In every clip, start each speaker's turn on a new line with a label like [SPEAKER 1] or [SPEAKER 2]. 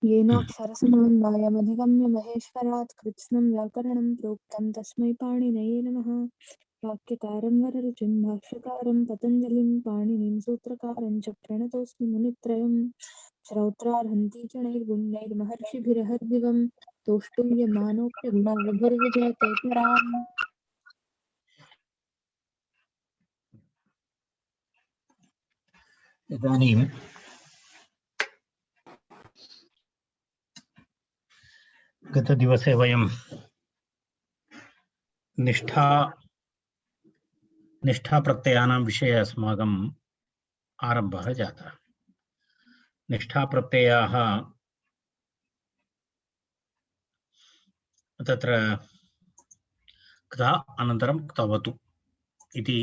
[SPEAKER 1] येनाक्षरसमन्वयमधिगम्य महेश्वरात् कृत्स्नं व्याकरणं प्रोक्तं तस्मै पाणिनये नमः। वाक्यकारं वररुचिं भाष्यकारं पतञ्जलिं पाणिनिं सूत्रकारं च प्रणतोऽस्मि मुनित्रयम्। श्रौत्रार्हन्ति च नैर्गुण्यैर्महर्षिभिरहर्दिवं तोष्टुयमानोऽप्यगुणविधिर्विजयते पराम्।
[SPEAKER 2] इदानीं गतदिवसे वयं निष्ठाप्रत्ययानां विषये अस्माकम् आरम्भः जातः। निष्ठाप्रत्ययाः तत्र क्ता अनन्तरं क्तवतु इति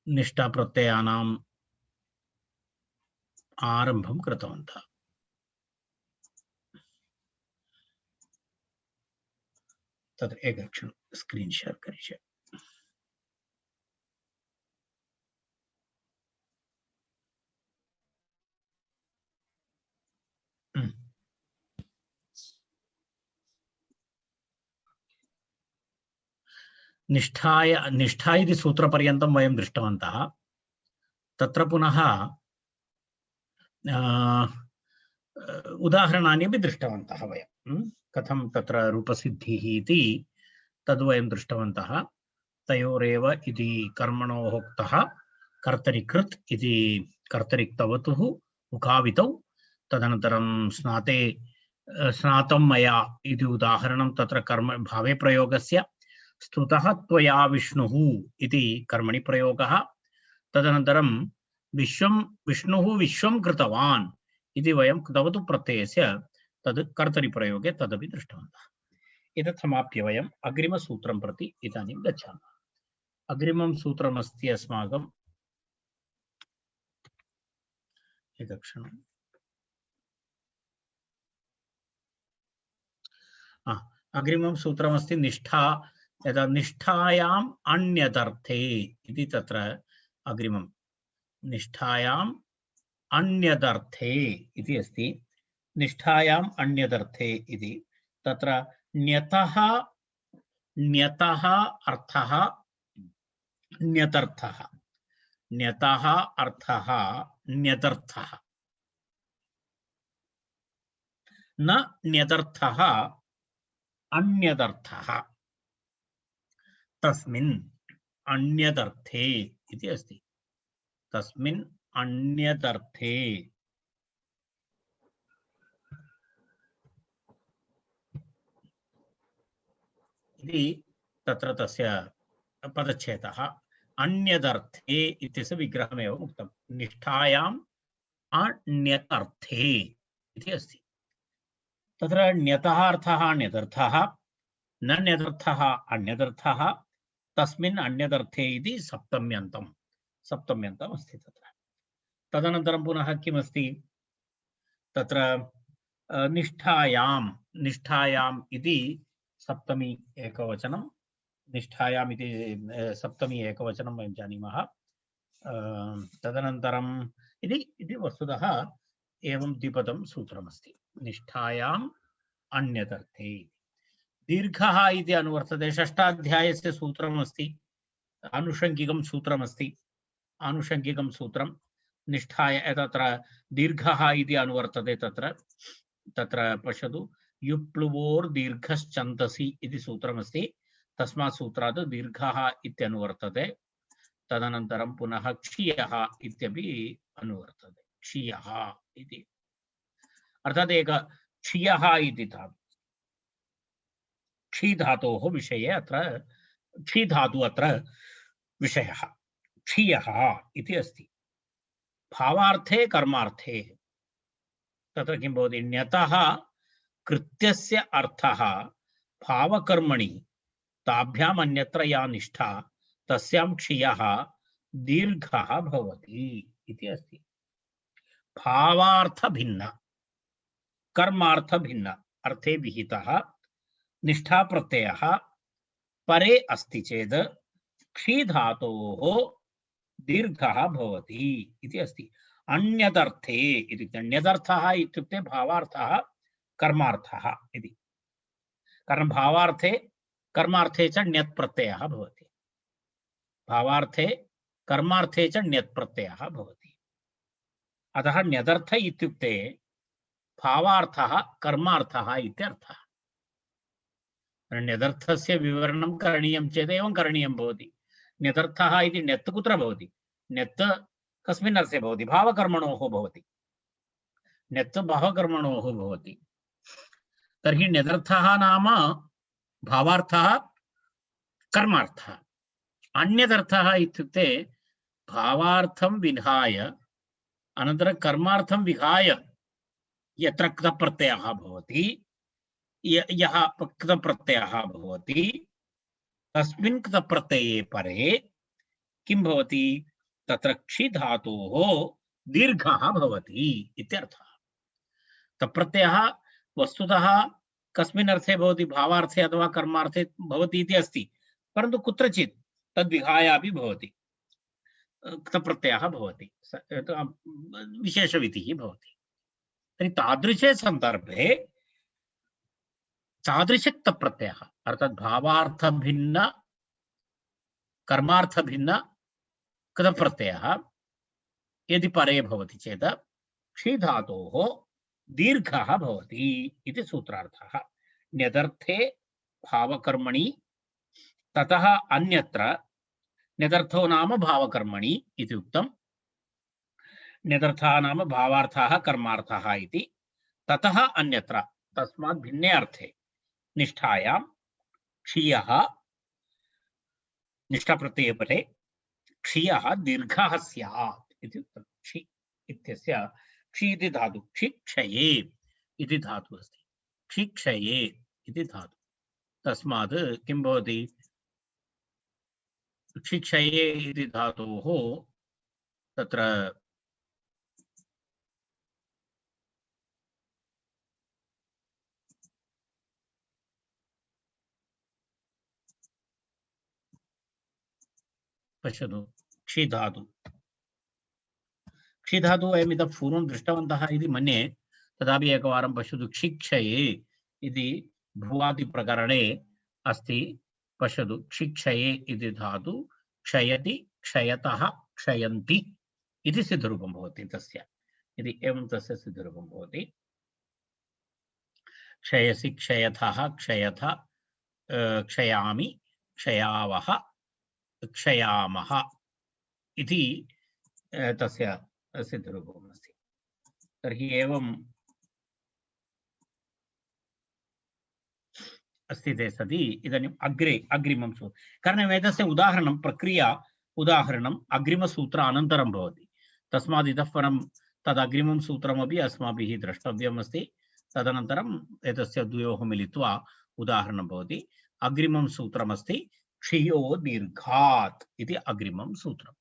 [SPEAKER 2] निष्ठाप्रत्ययानाम् आरम्भं कृतवन्तः। तत्र एकक्षणं स्क्रीन् शेर् करिष्ये। निष्ठा इति सूत्रपर्यन्तं वयं दृष्टवन्तः। तत्र पुनः उदाहरणानि अपि दृष्टवन्तः वयं। कथं तत्र रूपसिद्धिः इति तद्वयं दृष्टवन्तः। तयोरेव इति कर्मणोः उक्तः कर्तरिकृत् इति कर्तरिक्तवतुः उकावितौ। तदनन्तरं स्नातं मया इति उदाहरणं तत्र कर्म भावे प्रयोगस्य। स्तुतः त्वया विष्णुः इति कर्मणि प्रयोगः। तदनन्तरं विष्णुः विश्वं कृतवान् इति वयं क्तवतु प्रत्ययस्य तद् कर्तरिप्रयोगे तदपि दृष्टवन्तः। एतत् समाप्य वयम् अग्रिमसूत्रं प्रति इदानीं गच्छामः। अग्रिमं सूत्रमस्ति अस्माकम् एकक्षणम्। अग्रिमं सूत्रमस्ति निष्ठा। यदा निष्ठायाम् अन्यदर्थे इति तत्र अग्रिमं निष्ठायाम् अन्यदर्थे इति अस्ति। निष्ठायाम् अन्यदर्थे इति तत्र ण्यतः अर्थः ण्यतर्थः, ण्यतः अर्थः ण्यतर्थः, न ण्यतर्थः अन्यदर्थः। तस्मिन् अन्यदर्थे इति अस्ति। तस्मिन् अन्यदर्थे इति तत्र तस्य पदच्छेदः। अन्यदर्थे इत्यस्य विग्रहमेव उक्तं। निष्ठायाम् अन्यदर्थे इति अस्ति। तत्र ण्यतः अर्थः अन्यदर्थः, न ण्यदर्थः अन्यदर्थः, तस्मिन् अन्यदर्थे इति सप्तम्यन्तम् अस्ति तत्र। तदनन्तरं पुनः किमस्ति तत्र निष्ठायाम् इति सप्तमी एकवचनं। निष्ठायाम् इति सप्तमी एकवचनं वयं जानीमः। तदनन्तरम् इति वस्तुतः एवं द्विपदं सूत्रमस्ति। निष्ठायाम् अन्यदर्थे दीर्घः इति अनुवर्तते। षष्ठाध्यायस्य सूत्रमस्ति, आनुषङ्गिकं सूत्रमस्ति। आनुषङ्गिकं सूत्रं निष्ठाय तत्र दीर्घः इति अनुवर्तते। तत्र पश्यतु, युप्लुवोर्दीर्घश्छन्दसि इति सूत्रमस्ति। तस्मात् सूत्रात् दीर्घः इत्यनुवर्तते। तदनन्तरं पुनः क्षीयः इत्यपि अनुवर्तते। क्षीयः इति अर्थात् एक क्षीयः इति धातु। क्षीधातोः विषये अत्र क्षीधातु अत्र विषयः क्षीयः इति अस्ति। भावार्थे कर्मार्थे तत्र किं भवति? ण्यतः कृत्यस्य अर्थः भावकर्मणि ताभ्याम् अन्यत्र या निष्ठा तस्यां क्षीयः दीर्घः भवति इति अस्ति। भावार्थ भिन्न कर्मार्थ भिन्न अर्थे विहितः निष्ठा प्रत्ययः परे अस्ति चेत् क्षी धातोः दीर्घः भवति इति अस्ति। अन्यदर्थे इत्युक्ते अन्यदर्थः इत्युक्ते भावार्थः कर्मार्थः इति। कारण भावार्थे कर्मार्थे च ण्यत् प्रत्ययः भवति। भावार्थे कर्मार्थे च ण्यत् प्रत्ययः भवति। अतः ण्यदर्थ इत्युक्ते भावार्थः कर्मार्थः इत्यर्थः। ण्यदर्थस्य विवरणं करणीयं चेत् एवं करणीयं भवति। ण्यदर्थः इति ण्यत् कुत्र भवति? ण्यत् कस्मिन् अर्थे भवति? भावकर्मणोः भवति। ण्यत् भावकर्मणोः भवति। तर्हि ण्यदर्थः नाम भावार्थः कर्मार्थः। अन्यदर्थः इत्युक्ते भावार्थं विहाय अनन्तरं कर्मार्थं विहाय यत्र क्तप्रत्ययः भवति, यः क्तप्रत्ययः भवति तस्मिन् क्तप्रत्यये परे किं भवति? तत्र क्षि धातोः दीर्घः भवति इत्यर्थः। तप्रत्ययः वस्तुतः कस्मिन् अर्थे भवति? भावार्थे अथवा कर्मार्थे भवति इति अस्ति, परन्तु कुत्रचित् तद्विहाय अपि भवति, क्तप्रत्ययः भवति, विशेषविधिः भवति। तर्हि तादृशे सन्दर्भे तादृशक्तप्रत्ययः अर्थात् भावार्थभिन्न कर्मार्थभिन्न कृतप्रत्ययः यदि परे भवति चेत् क्षि धातोः दीर्घः भवति इति सूत्रार्थः। ण्यदर्थे भावकर्मणि ततः अन्यत्र ण्यदर्थो नाम भावकर्मणि इति उक्तम्। ण्यदर्थः नाम भावार्थः कर्मार्थः इति। ततः अन्यत्र तस्मात् भिन्ने अर्थे निष्ठायां क्षियः निष्ठाप्रत्यये परे क्षियः दीर्घः स्यात् इति उक्तम्। क्षि इत्यस्य क्षि इति धातु क्षिक्षये इति धातुः अस्ति। क्षिक्षये इति धातु। तस्मात् किं भवति? क्षिक्षये इति धातोः तत्र पश्यतु, क्षिधातु क्षिधातु वयम् इतः पूर्वं दृष्टवन्तः इति मन्ये, तदापि एकवारं पश्यतु। क्षिक्षये इति भुवादिप्रकरणे अस्ति। पश्यतु, क्षिक्षये इति धातु क्षयति क्षयतः क्षयन्ति इति सिद्धरूपं भवति तस्य। यदि एवं तस्य सिद्धरूपं भवति क्षयसि क्षयथः क्षयथ क्षयामि क्षयावः क्षयामः इति तस्य सिद्धरूपम् अस्ति। तर्हि एवं अस्ति ते सति इदानीम् अग्रिमं कारणम् एतस्य उदाहरणं प्रक्रिया उदाहरणम् अग्रिमसूत्र अनन्तरं भवति। तस्मात् इतः परं तदग्रिमं सूत्रमपि अस्माभिः द्रष्टव्यम् अस्ति। तदनन्तरम् एतस्य द्वयोः मिलित्वा उदाहरणं भवति। अग्रिमं सूत्रमस्ति क्षियो दीर्घात् इति अग्रिमं सूत्रम्।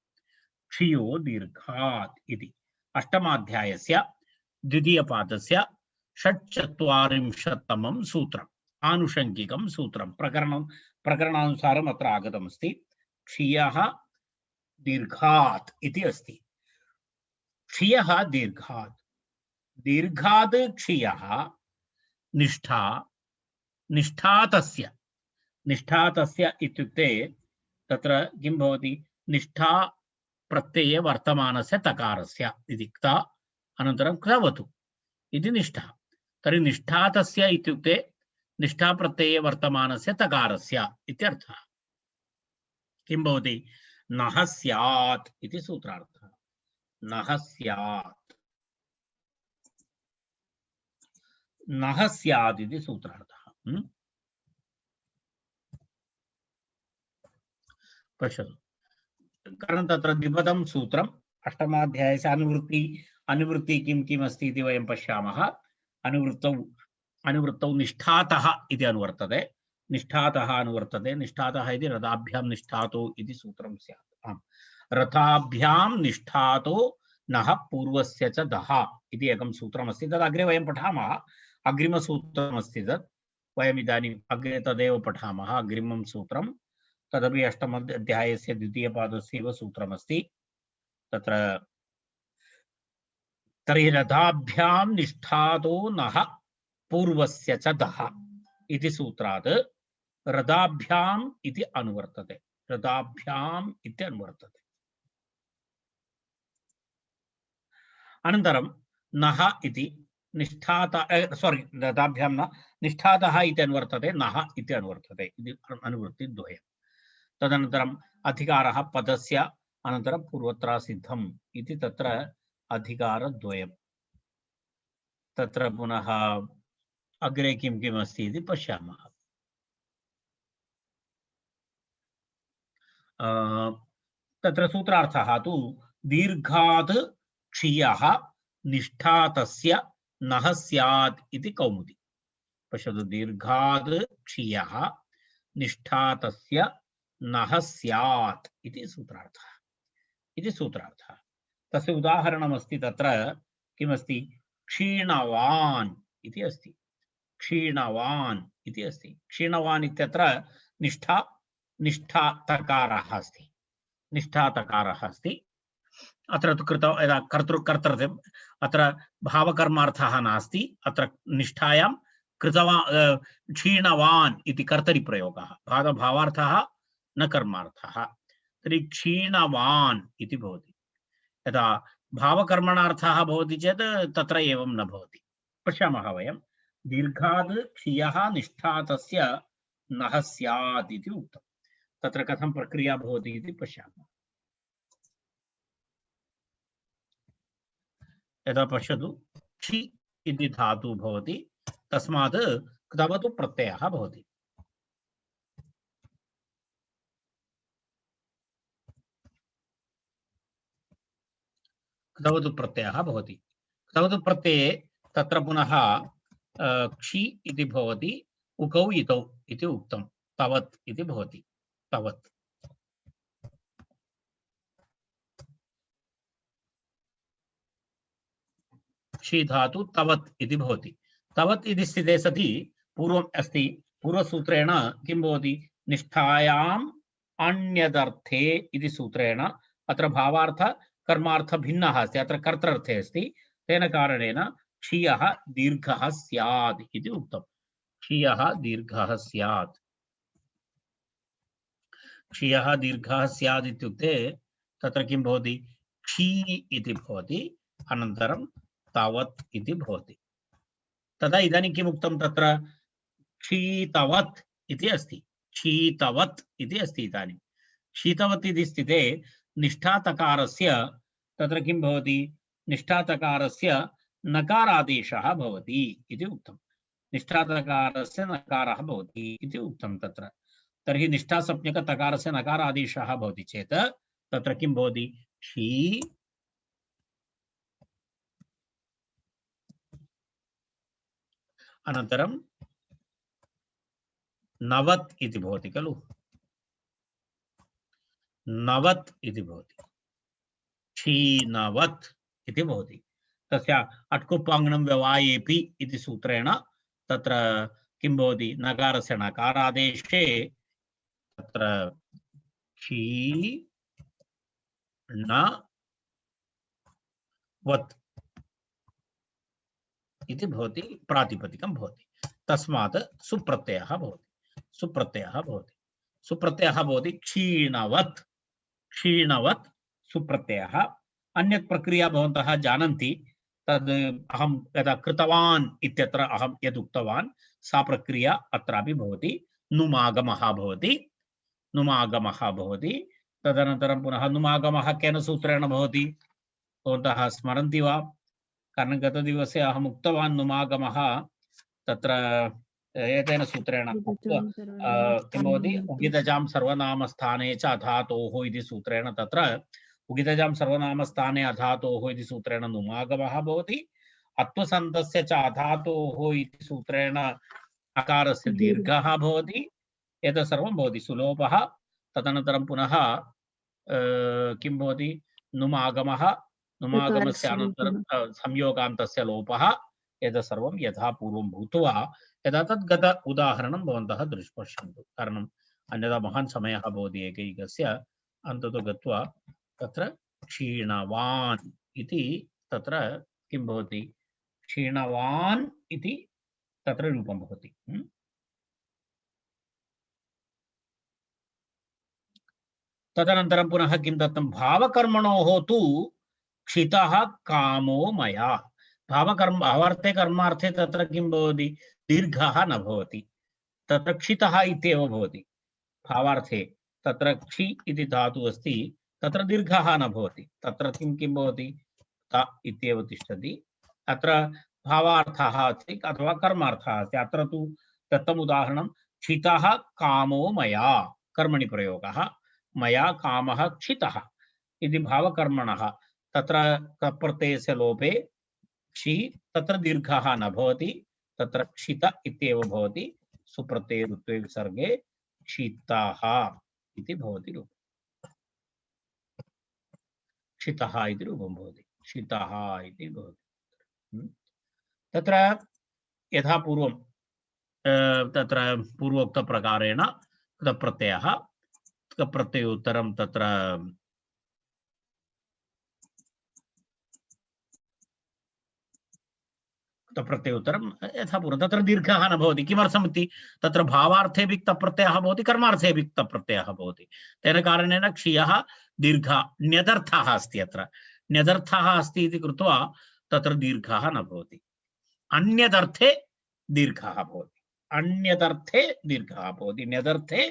[SPEAKER 2] क्षियो दीर्घात् इति अष्टमाध्यायस्य द्वितीयपादस्य 46तमं सूत्रम्, आनुषङ्गिकं सूत्रं, प्रकरणानुसारम् अत्र आगतमस्ति। क्षियः दीर्घात् इति अस्ति। क्षियः दीर्घात्, दीर्घात् क्षियः निष्ठा, निष्ठातस्य, निष्ठातस्य इत्युक्ते तत्र किं भवति? निष्ठा प्रत्यये वर्तमानस्य तकारस्य इति क्ता अनन्तरं क्तवतु इति निष्ठा। तर्हि निष्ठातस्य इत्युक्ते निष्ठा प्रत्यये वर्तमानस्य तकारस्य इत्यर्थः। किं भवति? नः स्यात् इति सूत्रार्थः। नः स्यात्, नः स्यात् इति सूत्रार्थः। पश्यतु, कारण तत्र द्विपदं सूत्रम्, अष्टमाध्यायस्य अनुवृत्ति किं किम् अस्ति इति वयं पश्यामः। अनुवृत्तौ निष्ठातः इति अनुवर्तते, निष्ठातः अनुवर्तते। निष्ठातः इति रथाभ्यां निष्ठातो इति सूत्रं स्यात्। आम्, रथाभ्यां निष्ठातो नः पूर्वस्य च दः इति एकं सूत्रमस्ति। तद् अग्रे वयं पठामः। अग्रिमसूत्रमस्ति तत्, वयम् इदानीम् अग्रे तदेव पठामः। अग्रिमं सूत्रं तदपि अष्टमाध्यायस्य द्वितीयपादस्य एव सूत्रमस्ति। तत्र तर्हि रथाभ्यां निष्ठातो नः पूर्वस्य च दः इति सूत्रात् रथाभ्याम् इति अनुवर्तते। रथाभ्याम् इति अनुवर्तते। अनन्तरं नः इति निष्ठात सोरि रथाभ्यां न निष्ठातः इति अनुवर्तते, नः इति अनुवर्तते। इति अनुवृत्तिद्वयम्। तदनन्तरम् अधिकारः पदस्य अनन्तरं पूर्वत्र सिद्धम् इति तत्र अधिकारद्वयम्। तत्र पुनः अग्रे किं किम् अस्ति इति पश्यामः। तत्र सूत्रार्थः तु दीर्घात् क्षियः निष्ठातस्य नः स्यात् इति कौमुदी। पश्यतु, दीर्घात् क्षियः निष्ठातस्य नः स्यात् इति सूत्रार्थः। तस्य उदाहरणमस्ति। तत्र किमस्ति? क्षीणवान् इति अस्ति। क्षीणवान् इति अस्ति। क्षीणवान् इत्यत्र निष्ठातकारः अस्ति। निष्ठातकारः अस्ति। अत्र तु कर्तृ अत्र भावकर्मार्थः नास्ति। अत्र निष्ठायां क्षीणवान् इति कर्तरिप्रयोगः। भावार्थः न कर्मार्थः। तर्हि क्षीणवान् इति भवति। यदा भावकर्मणार्थः भवति चेत् तत्र एवं न भवति। पश्यामः वयं। दीर्घात् क्षियः निष्ठातस्य नः स्यात् इति उक्तं। तत्र कथं प्रक्रिया भवति इति पश्यामः। यदा पश्यतु, क्षि इति धातुः भवति, तस्मात् क्तवतु प्रत्ययः भवति। क्तवतु प्रत्ययः भवति। क्तवतु प्रत्यये तत्र पुनः क्षि इति भवति, उकौ इतौ इति उक्तं। तवत् इति भवति। तवत्। क्षि धातु तवत् इति भवति। तवत् इति स्थिते सति पूर्वम् अस्ति। पूर्वसूत्रेण किं भवति? निष्ठायाम् अन्यदर्थे इति सूत्रेण अत्र भावार्थ कर्मार्थ भिन्नः अस्ति। अत्र कर्तृर्थे अस्ति। तेन कारणेन क्षियः दीर्घः स्यात् इति उक्तम्। क्षियः दीर्घः स्यात्। क्षियः दीर्घः स्यात् इत्युक्ते तत्र किं भवति? क्षी इति भवति, अनन्तरं तावत् इति भवति। तदा इदानीं किम् उक्तं? तत्र क्षीतवत् इति अस्ति। क्षीतवत् इति अस्ति। इदानीं क्षीतवत् इति स्थिते निष्ठातकारस्य तत्र किं भवति? निष्ठातकारस्य नकारादेशः भवति इति उक्तं। निष्ठातकारस्य नकारः भवति इति उक्तं तत्र। तर्हि निष्ठासंज्ञकतकारस्य नकारादेशः भवति चेत् तत्र किं भवति? क्षी अनन्तरं नवत् इति भवति खलु। नवत् इति भवति। क्षीणवत् इति भवति। तस्य अट्कुप्पाङ्गणं व्यवायेपि इति सूत्रेण तत्र किं भवति? नकारस्य नकारादेशे तत्र क्षीणवत् इति भवति, प्रातिपदिकं भवति। तस्मात् सुप्रत्ययः भवति। सुप्रत्ययः भवति। सुप्रत्ययः भवति क्षीणवत्। क्षीणवत् सुप्रत्ययः। अन्यत् प्रक्रिया भवन्तः जानन्ति। तद् अहं यदा कृतवान् इत्यत्र अहं यद् उक्तवान् सा प्रक्रिया अत्रापि भवति। नुमागमः भवति। नुमागमः भवति। तदनन्तरं पुनः नुमागमः केन सूत्रेण भवति? भवन्तः स्मरन्ति वा? कारण गतदिवसे अहम् उक्तवान् नुमागमः तत्र एतेन सूत्रेण किं भवति? उगितजां सर्वनामस्थाने च अधातोः इति सूत्रेण तत्र उगितजां सर्वनामस्थाने अधातोः इति सूत्रेण नुमागमः भवति। अत्वसन्तस्य च अधातोः इति सूत्रेण अकारस्य दीर्घः भवति। एतत् सर्वं भवति सुलोपः। तदनन्तरं पुनः किं भवति? नुमागमः। नुमागमस्य अनन्तरं संयोगान्तस्य लोपः। एतत् सर्वं यथा पूर्वं भूत्वा यदा तद् गत उदाहरणं भवन्तः पश्यन्तु। कारणम् अन्यथा महान् समयः भवति एकैकस्य। अन्ततो गत्वा तत्र क्षीणवान् इति तत्र किं भवति क्षीणवान् इति तत्र रूपं भवति। तदनन्तरं पुनः किं दत्तं भावकर्मणोः तु क्षितः कामो मया। भावार्थे कर्मार्थे तत्र किं भवति दीर्घः न भवति, तत्र क्षितः इत्येव भवति। भावार्थे तत्र क्षि इति धातुः अस्ति, तत्र दीर्घः न भवति, तत्र किं भवति त इत्येव तिष्ठति। अत्र भावार्थः अस्ति अथवा कर्मार्थः अस्ति। अत्र तु दत्तम् उदाहरणं क्षितः कामो मया, कर्मणि प्रयोगः, मया कामः क्षितः इति भावकर्मणः। तत्र प्रत्ययस्य लोपे क्षि तत्र दीर्घः न भवति, तत्र क्षित इत्येव भवति। सुप्रत्यये रुत्वे विसर्गे क्षिताः इति भवति रूपम्, क्षितः इति रूपं भवति, क्षितः इति भवति। तत्र यथा पूर्वं तत्र पूर्वोक्तप्रकारेण कृतप्रत्ययः, कृतप्रत्ययोत्तरं तत्र प्रत्ययोत्तरं यथा पूर्वं तत्र दीर्घः न भवति। किमर्थमिति तत्र भावार्थे विक्तप्रत्ययः भवति, कर्मार्थे विक्तप्रत्ययः भवति। तेन कारणेन क्षियः दीर्घः ण्यदर्थः अस्ति, अत्र ण्यदर्थः अस्ति इति कृत्वा तत्र दीर्घः न भवति। अन्यदर्थे दीर्घः भवति, अन्यदर्थे दीर्घः भवति, ण्यदर्थे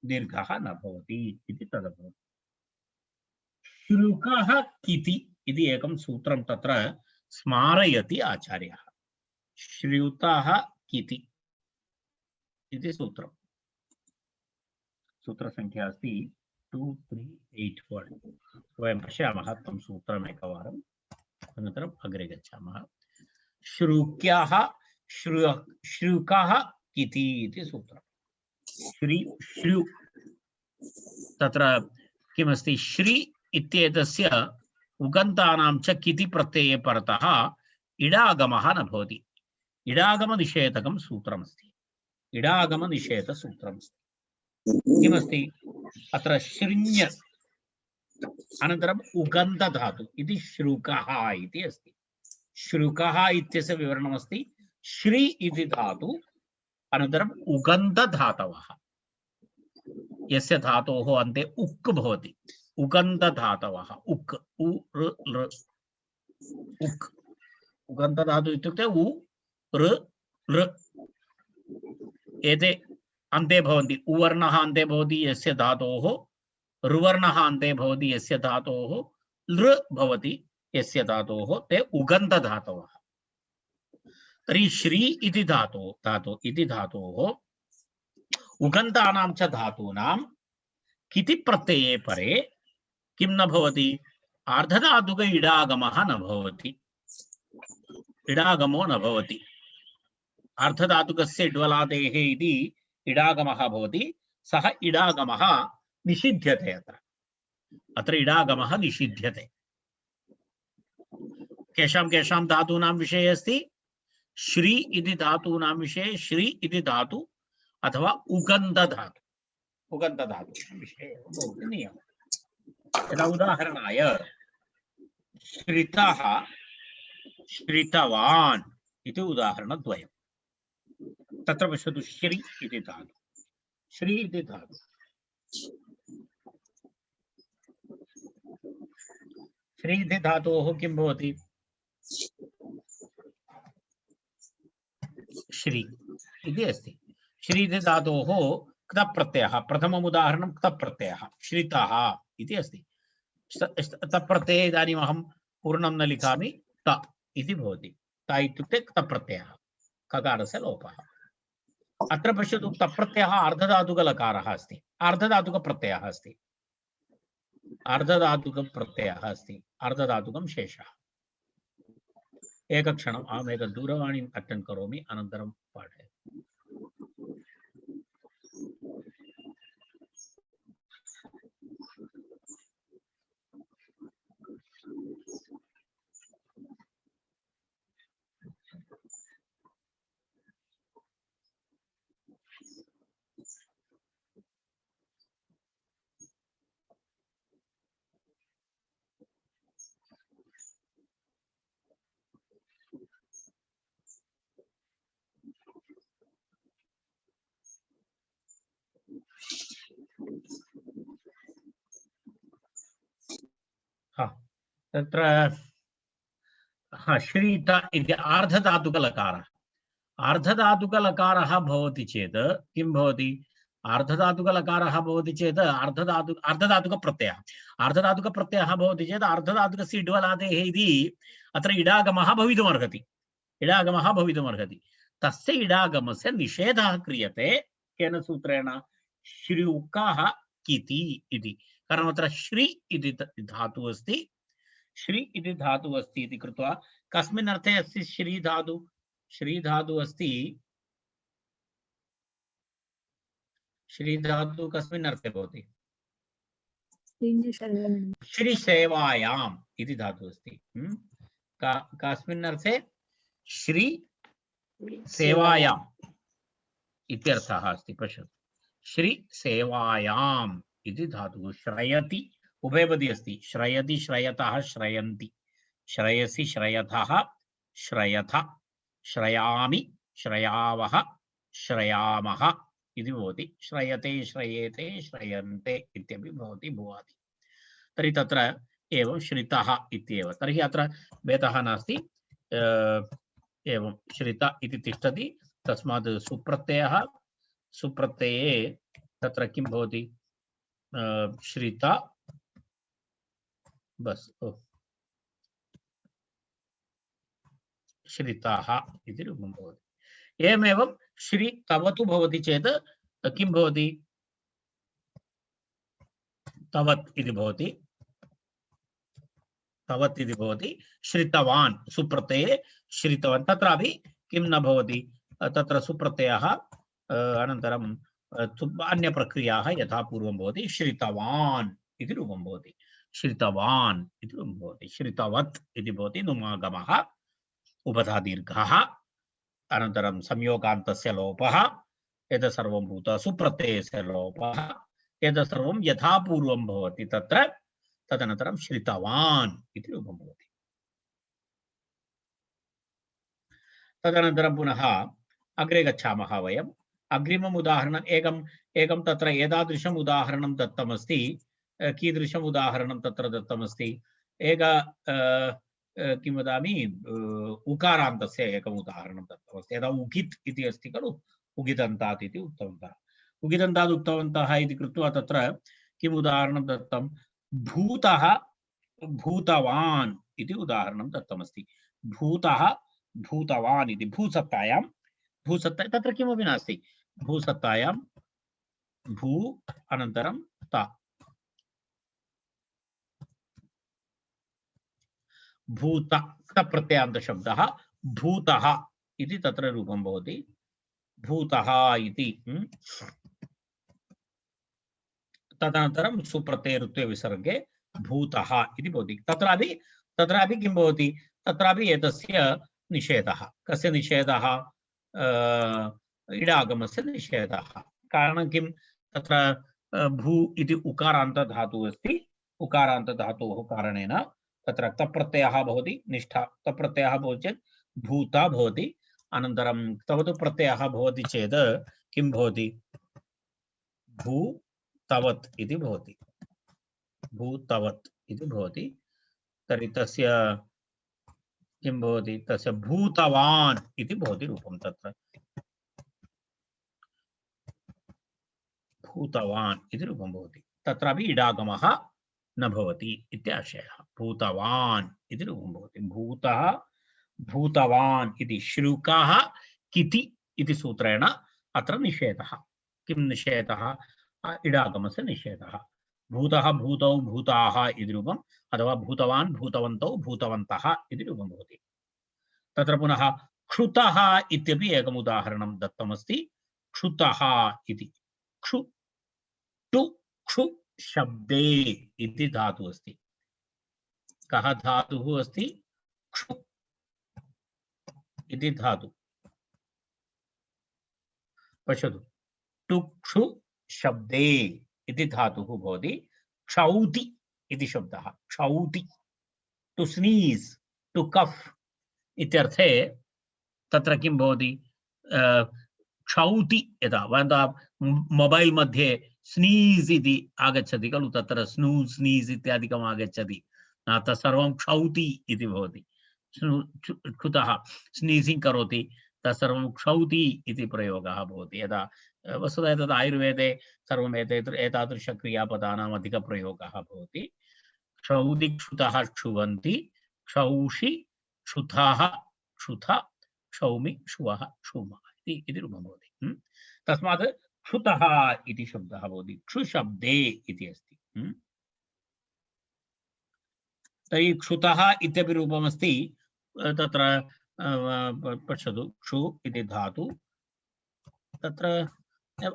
[SPEAKER 2] दीर्घः न भवति इति तदभवत्। श्रुकः किति इति एकं सूत्रं तत्र स्मारयति आचार्यः। श्रुतः किति इति सूत्रं, सूत्रसङ्ख्या अस्ति 2381। वयं पश्यामः तं सूत्रम् एकवारम्, अनन्तरम् अग्रे गच्छामः। श्रुक्यः श्रुकः किति इति सूत्रम्। श्रु तत्र किमस्ति, श्री इत्येतस्य उगन्तानां च किति प्रत्यये परतः इडागमः न भवति। इडागमनिषेधकं सूत्रमस्ति, इडागमनिषेधसूत्रमस्ति। किमस्ति अत्र श्रिञ् अनन्तरम् उगन्धधातु इति श्रुकः इति अस्ति। श्रुकः इत्यस्य विवरणमस्ति श्री इति धातु अनन्तरम् उगन्धधातवः, यस्य धातोः अन्ते उक् भवति, उगन्धधातवः उक् उ ऋ लृ उक्, उगन्धधातु इत्युक्ते उ ऋ लृ एते अन्ते भवन्ति। उवर्णः अन्ते भवति यस्य धातोः, ऋवर्णः अन्ते भवति यस्य धातोः, लृ भवति यस्य धातोः, ते उगन्धधातवः। तर्हि श्री इति धातोः उगन्तानां च धातूनां किति प्रत्यये परे किं न भवति, आर्धधातुक इडागमः न भवति, इडागमो न भवति। आर्धधातुकस्य इड्वलादेः इति इडागमः भवति, सः इडागमः निषिध्यते। अत्र इडागमः निषिध्यते। केषां धातूनां विषये अस्ति, श्री इति धातूनां विषये, श्री इति धातु अथवा उगन्धधातु, उगन्धधातु विषये भवति नियमः। यदा उदाहरणाय श्रितः श्रितवान् इति उदाहरणद्वयं। तत्र पश्यतु, श्री इति धातु, श्री इति धातु, श्री इति धातोः किं भवति, श्री इति अस्ति। श्री इति धातोः क्तप्रत्ययः, प्रथमम् उदाहरणं क्तप्रत्ययः श्रितः इति अस्ति। तप्रत्यये इदानीम् अहं पूर्णं न लिखामि, त इति भवति। त इत्युक्ते क्तप्रत्ययः, ककारस्य लोपः। अत्र पश्यतु, तप्रत्ययः अर्धधातुकलकारः अस्ति, अर्धधातुकप्रत्ययः अस्ति, अर्धधातुकप्रत्ययः अस्ति, अर्धधातुकं शेषः। एकक्षणम्, अहम् एकं दूरवाणीम् अटेण्ड् करोमि, अनन्तरं पाठयामि। तत्र श्रीत इति आर्धधातुकलकारः। आर्धधातुकलकारः भवति चेत् किं भवति? आर्धधातुकलकारः भवति चेत् अर्धधातुकप्रत्ययः भवति चेत् अर्धधातुकस्य इड्वलादेः इति अत्र इडागमः भवितुमर्हति। तस्य इडागमस्य निषेधः क्रियते केन सूत्रेण? श्रीउकाः किति इति। कारणम् अत्र श्री इति धातुः अस्ति, श्री इति धातुः अस्ति इति कृत्वा कस्मिन् अर्थे अस्ति श्री धातु? श्री धातु अस्ति, श्री धातु कस्मिन् अर्थे भवति? श्रीसेवायाम् इति धातु अस्ति। कस्मिन् अर्थे? श्री सेवायाम् इत्यर्थः अस्ति। पश्यतु, श्री सेवायाम् इति धातुः श्रयति उभयपदी अस्ति। श्रयति, श्रयतः, श्रयन्ति, श्रयसि, श्रयतः, श्रयथ, श्रयामि, श्रयावः, श्रयामः इति भवति। श्रयते, श्रयेते, श्रयन्ते इत्यपि भवति भुवादि। तर्हि तत्र एवं श्रितः इत्येव। तर्हि अत्र भेदः नास्ति। एवं श्रित इति तिष्ठति, तस्मात् सुप्रत्ययः, सुप्रत्यये तत्र किं भवति? श्रित बस श्रिताः इति रूपं भवति। एवमेवं श्री तवतु भवति चेत् किं भवति? तवत् इति भवति। तवत् इति भवति। श्रितवान् सुप्रत्यये श्रितवान्। तत्रापि किं न भवति? तत्र सुप्रत्ययः अनन्तरं अन्यप्रक्रियाः यथा पूर्वं भवति। श्रितवान् इति रूपं भवति। श्रितवान् इति रूपं भवति। श्रितवत् इति भवति। नुमागमः, उपधादीर्घः, अनन्तरं संयोगान्तस्य लोपः, एतत् सर्वं भूत्वा सुप्रत्ययस्य लोपः, एतत् सर्वं यथा पूर्वं भवति तत्र। तदनन्तरं श्रितवान् इति रूपं भवति। तदनन्तरं पुनः अग्रे गच्छामः वयम्। अग्रिमम् उदाहरणम् एकं तत्र एतादृशम् उदाहरणं दत्तमस्ति। कीदृशम् उदाहरणं तत्र दत्तमस्ति? किं वदामि, उकारान्तस्य एकम् उदाहरणं दत्तमस्ति। यदा उकित् इति अस्ति खलु, उगिदन्तात् इति उक्तवन्तः। उगिदन्तात् उक्तवन्तः इति कृत्वा तत्र किम् उदाहरणं दत्तं? भूतः भूतवान् इति उदाहरणं दत्तमस्ति। भूतः भूतवान् इति भूसत्तायां, तत्र किमपि नास्ति। भूसत्तायां भू अनन्तरं ता, भूत प्रत्ययान्तशब्दः भूतः इति तत्र रूपं भवति। भूतः इति। तदनन्तरं सुप्रत्ययऋत्वे विसर्गे भूतः इति भवति। तत्रापि किं भवति? तत्रापि एतस्य निषेधः। कस्य निषेधः? इडागमस्य निषेधः। कारणं किं? तत्र भू इति उकारान्तधातुः अस्ति। उकारान्तधातोः कारणेन तत्र तप्रत्ययः भवति। निष्ठा तप्रत्ययः भवति चेत् भूता भवति। अनन्तरं तवतु प्रत्ययः भवति चेत् किं भवति? भू तवत् इति भवति। भूतवत् इति भवति। तर्हि तस्य किं भवति? तस्य भूतवान् इति भवति रूपं। तत्र भूतवान् इति रूपं भवति। तत्रापि इडागमः न भवति इत्याशयः। भूतवान् इति रूपं भवति। भूतः भूतवान् इति श्रुकाः किति इति सूत्रेण अत्र निषेधः। किं निषेधः? इडागमस्य निषेधः। भूतः भूतौ भूताः इति रूपम्, अथवा भूतवान् भूतवन्तौ भूतवन्तः इति रूपं भवति। तत्र पुनः क्षुतः इत्यपि एकम् उदाहरणं दत्तमस्ति। क्षुतः इति क्षु टु क्षु शब्दे इति धातुः अस्ति। कः धातुः अस्ति? क्षु इति धातुः। पश्यतु, टुक्षु शब्दे इति धातुः भवति। क्षौति इति शब्दः। क्षौति, टु स्नीज, टु कफ इत्यर्थे तत्र किं भवति? क्षौति। यदा मोबाइल मध्ये स्नीज इति आगच्छति खलु, तत्र स्नूज स्नीज इत्यादिकम् आगच्छति। तत्सर्वं क्षौति इति भवति। क्षुतः स्नीजिङ्ग् करोति तत्सर्वं क्षौति इति प्रयोगः भवति। यदा वस्तुतः तद् आयुर्वेदे सर्वम् एतादृशक्रियापदानाम् अधिकप्रयोगः भवति। क्षौति क्षुतः क्षुवन्ति क्षौषि क्षुतः क्षुत क्षौमि क्षुवः क्षुमः इति रूपं भवति। तस्मात् क्षुतः इति शब्दः भवति। क्षुशब्दे इति अस्ति। तर्हि क्षुतः इत्यपि रूपमस्ति। तत्र पश्यतु, क्षु इति धातु तत्र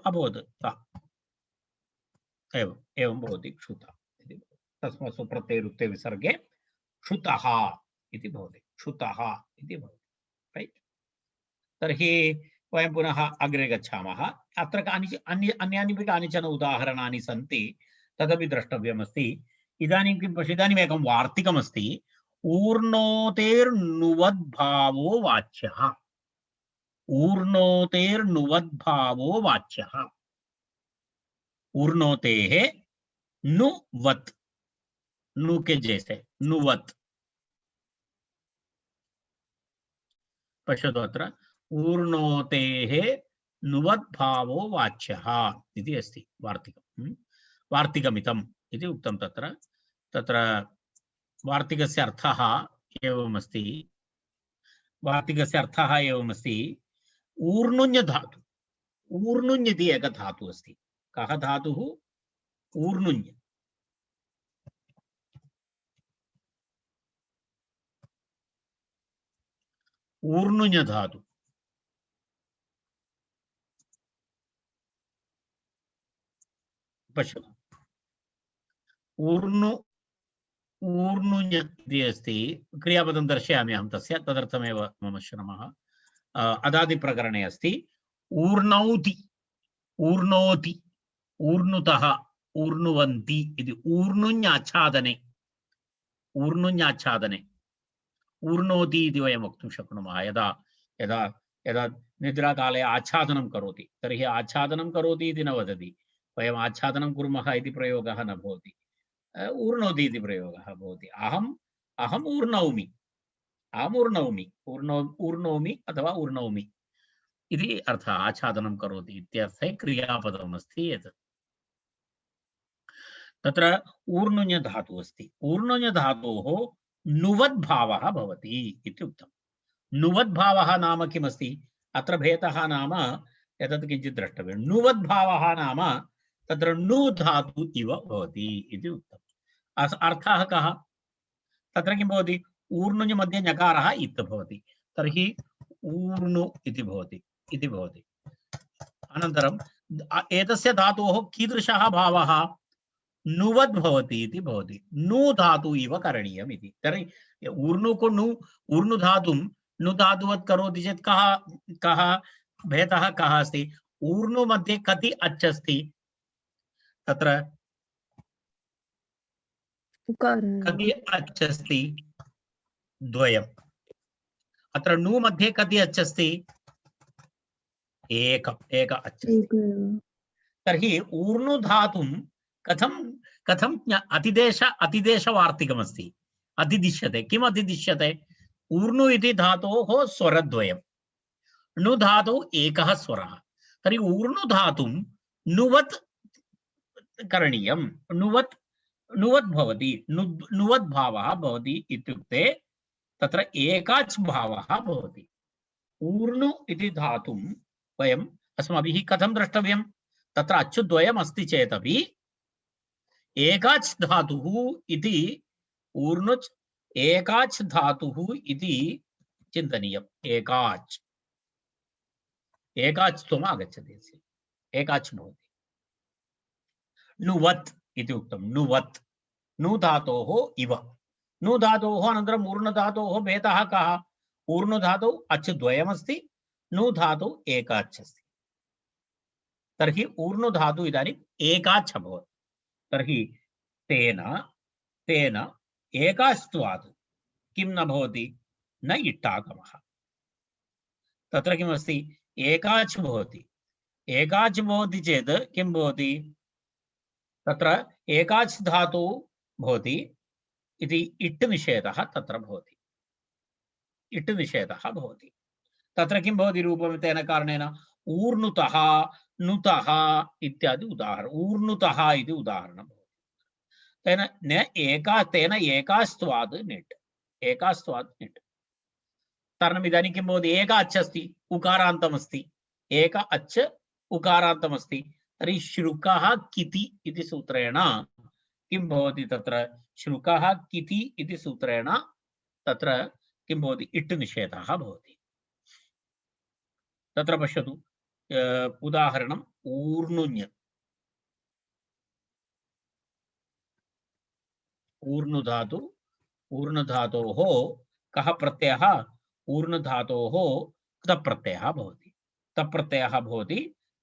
[SPEAKER 2] अभवत् एवं भवति क्षुतः इति। तस्मात् सुप्रत्यये रुक्ते विसर्गे क्षुतः इति भवति। क्षुतः इति भवति। रैट्। तर्हि वयं पुनः अग्रे गच्छामः। अत्र अन्यानि कानिचन उदाहरणानि सन्ति, तदपि द्रष्टव्यमस्ति। इदानीं किं पश्य, इदानीम् एकं वार्तिकमस्ति। ऊर्णोतेर्नुवद्भावो वाच्यः। ऊर्णोतेर्नुवद्भावो वाच्यः। ऊर्णोतेः नुवत्, नु के जैसे नुवत्। पश्यतु, अत्र ऊर्णोतेः नुवद्भावो वाच्यः इति अस्ति वार्तिकम्। वार्तिकमिदम् इति उक्तं। तत्र वार्तिकस्य अर्थः एवमस्ति। वार्तिकस्य अर्थः एवमस्ति। ऊर्णुञ् धातु, ऊर्णुञ् इति एकः धातुः अस्ति। कः धातुः? ऊर्णुञ्। ऊर्णुञ् धातु। पश्यतु, ऊर्णुञ् इति अस्ति। क्रियापदं दर्शयामि अहं तस्य, तदर्थमेव मम श्रमः। अदादिप्रकरणे अस्ति। ऊर्णौति, ऊर्णोति, ऊर्णुतः, ऊर्णुवन्ति इति। ऊर्णुञ् आच्छादने ऊर्णोति इति वयं वक्तुं शक्नुमः। यदा यदा यदा निद्राकाले आच्छादनं करोति, तर्हि आच्छादनं करोति इति न वदति। वयम् आच्छादनं कुर्मः इति प्रयोगः न भवति। ऊर्णोति इति प्रयोगः भवति। अहम् ऊर्णौमि, ऊर्णोमि अथवा ऊर्णौमि इति अर्थः। आच्छादनं करोति इत्यर्थे क्रियापदमस्ति यत्। तत्र ऊर्णुञ् धातुः अस्ति। ऊर्णुञ् धातोः नुवद्भावः भवति इति उक्तम्। नुवद्भावः नाम किमस्ति? अत्र भेदः नाम एतत् किञ्चित् द्रष्टव्यं। नुवद्भावः नाम तत्र नु धातु इव भवति इति उक्तम्। अर्थः कः? तत्र किं भवति? ऊर्णुञ् मध्ये ñकारः इत् भवति। तर्हि ऊर्णु इति भवति। अनन्तरम् एतस्य धातोः कीदृशः भावः? नुवद् भवति इति भवति। नु धातु इव करणीयम् इति। तर्हि ऊर्णुको ऊर्णु धातुं नु धातुवत् करोति चेत् कः भेदः कः अस्ति? ऊर्णु मध्ये कति अच् अस्ति? तत्र कति अच् अस्ति? द्वयम्। अत्र नु मध्ये कति अच् अस्ति? एक अच् अस्ति। तर्हि ऊर्णु धातुं कथं अतिदेशवार्तिकमस्ति? अतिदिश्यते। किम् अतिदिश्यते? ऊर्णु इति धातोः स्वरद्वयम्, नु धातौ एकः स्वरः। तर्हि ऊर्णु धातुं नुवत् करणीयम्। नुवत् भवति, नुवत् भावः भवति इत्युक्ते तत्र एकाच् भावः भवति। ऊर्णु इति धातुं वयम् अस्माभिः कथं द्रष्टव्यं? तत्र अच्युद्वयम् अस्ति चेदपि एकाच् धातुः इति, ऊर्णुच् एकाच् धातुः इति चिन्तनीयम्। एकाच्त्वम् आगच्छति, एकाच् भवति। नुवत् इति उक्तं। नुवत्, नु धातोः इव। नु धातोः अनन्तरम् ऊर्णु धातोः भेदः कः? ऊर्णु धातौ अच् द्वयमस्ति, नु धातौ एकाच् अस्ति। तर्हि ऊर्णु धातु इदानीम् एकाच् अभवत्। तर्हि तेन एकाच्त्वात् किं न भवति? न इट्टागमः। तत्र किमस्ति? एकाच् भवति। एकाच् भवति चेत् किं भवति? तत्र एकाच् धातु भवति, इति इट् निषेधः तत्र भवति। इट् निषेधः भवति। तत्र किं भवति रूपं तेन कारणेन ऊर्णुतः नुतः इत्यादि उदाहरणम्। ऊर्णुतः इति उदाहरणं भवति। तेन एकास्त्वात् निट् कारणम् इदानीं किं भवति एक अच् अस्ति उकारान्तमस्ति एक अच् उकारान्तमस्ति तर्हि श्रुकः किति इति सूत्रेण किं भवति तत्र श्रुकः किति इति सूत्रेण तत्र किं भवति इट् निषेधः भवति। तत्र पश्यतु उदाहरणम् ऊर्णुञ् ऊर्णुधातु ऊर्णधातोः कः प्रत्ययः ऊर्णधातोः क्तप्रत्ययः भवति।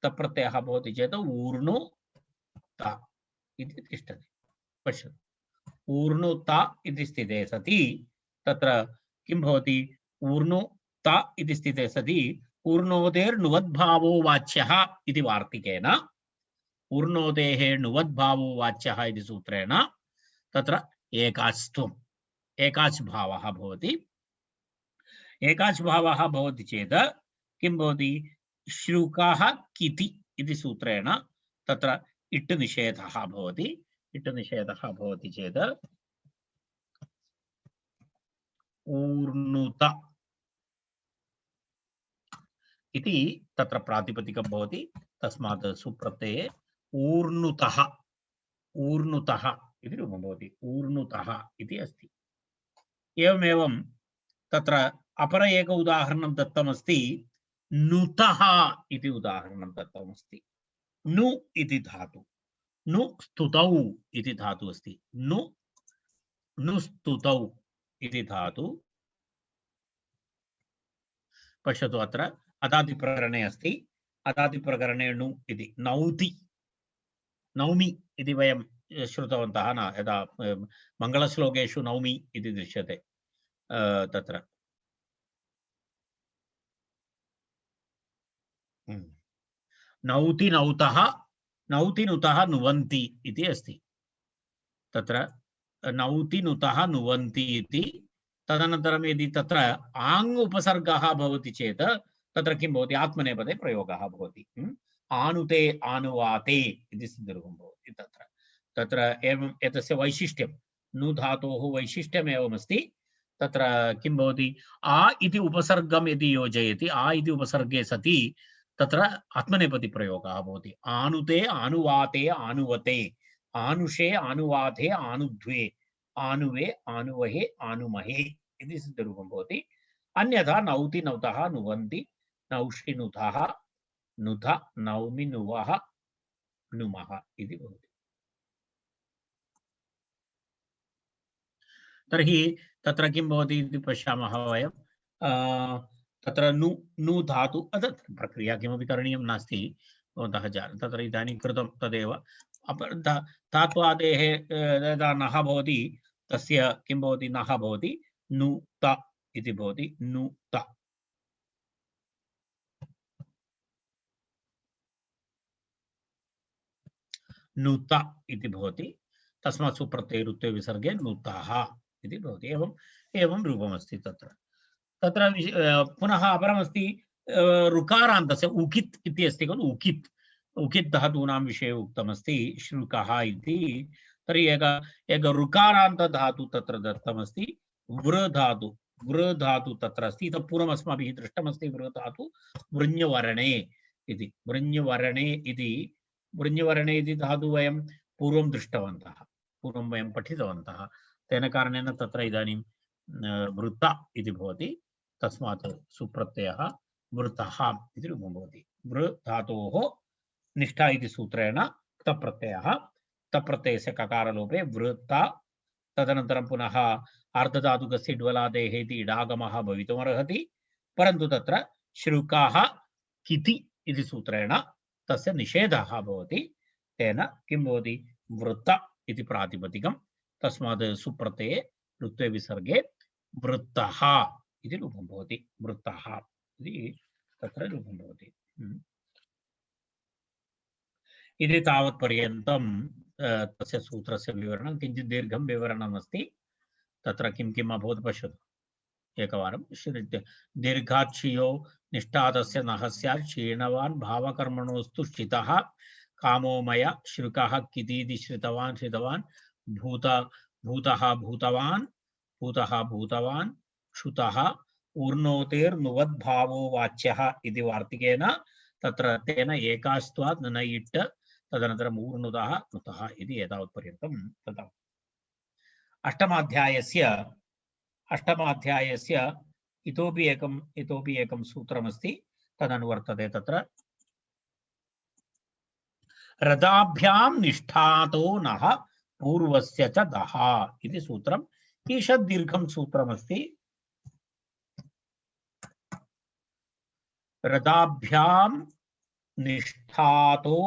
[SPEAKER 2] तप्रत्ययः भवति चेत् ऊर्णुत इति तिष्ठति। पश्यतु ऊर्णुत इति स्थिते सति तत्र किं भवति ऊर्णुत इति स्थिते सति ऊर्णोतेर्नुवद्भावो वाच्यः इति वार्तिकेन ऊर्णोतेः नुवद्भावो वाच्यः इति सूत्रेण तत्र एकाच्त्वम् एकाच् भावः भवति। एकाच् भावः भवति चेत् किं भवति श्रुकः किति इति सूत्रेण तत्र इट् निषेधः भवति। इट् निषेधः भवति चेत् ऊर्णुत इति तत्र प्रातिपदिकं भवति। तस्मात् सुप्रत्यये ऊर्णुतः इति रूपं भवति। ऊर्णुतः इति अस्ति। एवमेवं तत्र अपर एक उदाहरणं दत्तमस्ति नुतः इति उदाहरणं दत्तमस्ति। नु इति धातु नु स्तुतौ इति धातु अस्ति। नु स्तुतौ इति धातु पश्यतु अत्र अदादिप्रकरणे अस्ति। अदादिप्रकरणे नु इति नौति नौमि इति वयं श्रुतवन्तः न यदा मङ्गलश्लोकेषु नौमि इति दृश्यते तत्र नौति नौतः नौति नुतः नुवन्ति इति अस्ति। तत्र नौति नुतः नुवन्ति इति तदनन्तरं यदि तत्र आङ् उपसर्गः भवति चेत् तत्र किं भवति आत्मनेपदे प्रयोगः भवति। आनुते आनुवाते इति सिद्धरूपं भवति। तत्र एवं एतस्य वैशिष्ट्यं नु धातोः वैशिष्ट्यम् एवमस्ति। तत्र किं भवति आ इति उपसर्गं यदि योजयति आ इति उपसर्गे सति तत्र आत्मनेपदी प्रयोगः भवति। आनुते आनुवाते आनुवते आनुषे आनुवाते आनुध्वे आनुवे आनुवहे आनुमहे इति सिद्धरूपं भवति। अन्यथा नौति नौतः नुवन्ति नौषि नुतः नुध नौमि नुवः नुमः इति भवति। तर्हि तत्र किं भवति इति पश्यामः वयं। तत्र नु धातु प्रक्रिया किमपि करणीयं नास्ति भवन्तः जानन्ति। तत्र इदानीं कृतं तदेव धात्वादेः यदा नः भवति तस्य किं भवति नः भवति नुत इति भवति। नुत नुत इति भवति। तस्मात् सुप्रत्यये रुत्वे विसर्गे नुतः इति भवति। एवं रूपमस्ति तत्र। तत्र पुनः अपरमस्ति ऋकारान्तस्य उकित् इति अस्ति खलु। उकित् धातूनां विषये उक्तमस्ति श्रुकः इति। तर्हि एक ऋकारान्त धातु तत्र दत्तमस्ति वृ धातु तत्र अस्ति। इतः पूर्वम् अस्माभिः दृष्टमस्ति वृ धातु वृञ्जवर्णे इति। वृञ्जवर्णे इति धातु वयं पूर्वं दृष्टवन्तः, पूर्वं वयं पठितवन्तः। तेन कारणेन तत्र इदानीं वृत्त इति भवति। तस्मात् सुप्रत्ययः वृतः इति रूपं भवति। वृ धातोः निष्ठा इति सूत्रेण क्तप्रत्ययः। क्तप्रत्ययस्य ककारलोपे वृत्त। तदनन्तरं पुनः अर्धधातुकस्य ड्वलादेः इति इडागमः भवितुमर्हति। परन्तु तत्र श्रुकाः किति इति सूत्रेण तस्य निषेधः भवति। तेन किं भवति वृत्त इति प्रातिपदिकं। तस्मात् सुप्रत्यये ऋत्वे विसर्गे वृत्तः इति रूपं भवति। वृत्तः इति तत्र रूपं भवति। इति तावत्पर्यन्तं तस्य सूत्रस्य विवरणं। किञ्चित् दीर्घं विवरणम् अस्ति। तत्र किं किम् अभवत् पश्यतु एकवारं। दीर्घात् क्षियो निष्ठातस्य नः स्यात् क्षीणवान् भावकर्मणोस्तु स्थितः कामोमय श्रुकः कितीति श्रितवान् श्रितवान् भूत भूतः भूतवान् भूतः भूतवान् क्षुतः ऊर्णोतेर्नुवद्भावो वाच्यः इति वार्तिकेन तत्र तेन एकास्त्वात् न इट् तदनन्तरम् ऊर्णुतः नुतः इति एतावत्पर्यन्तं दत्तम्। अष्टमाध्यायस्य इतोपि एकं सूत्रमस्ति तदनुवर्तते। तत्र रदाभ्यां निष्ठातो नः पूर्वस्य च दः इति सूत्रम्। ईषद् दीर्घं सूत्रमस्ति। रदाभ्यां निष्ठातो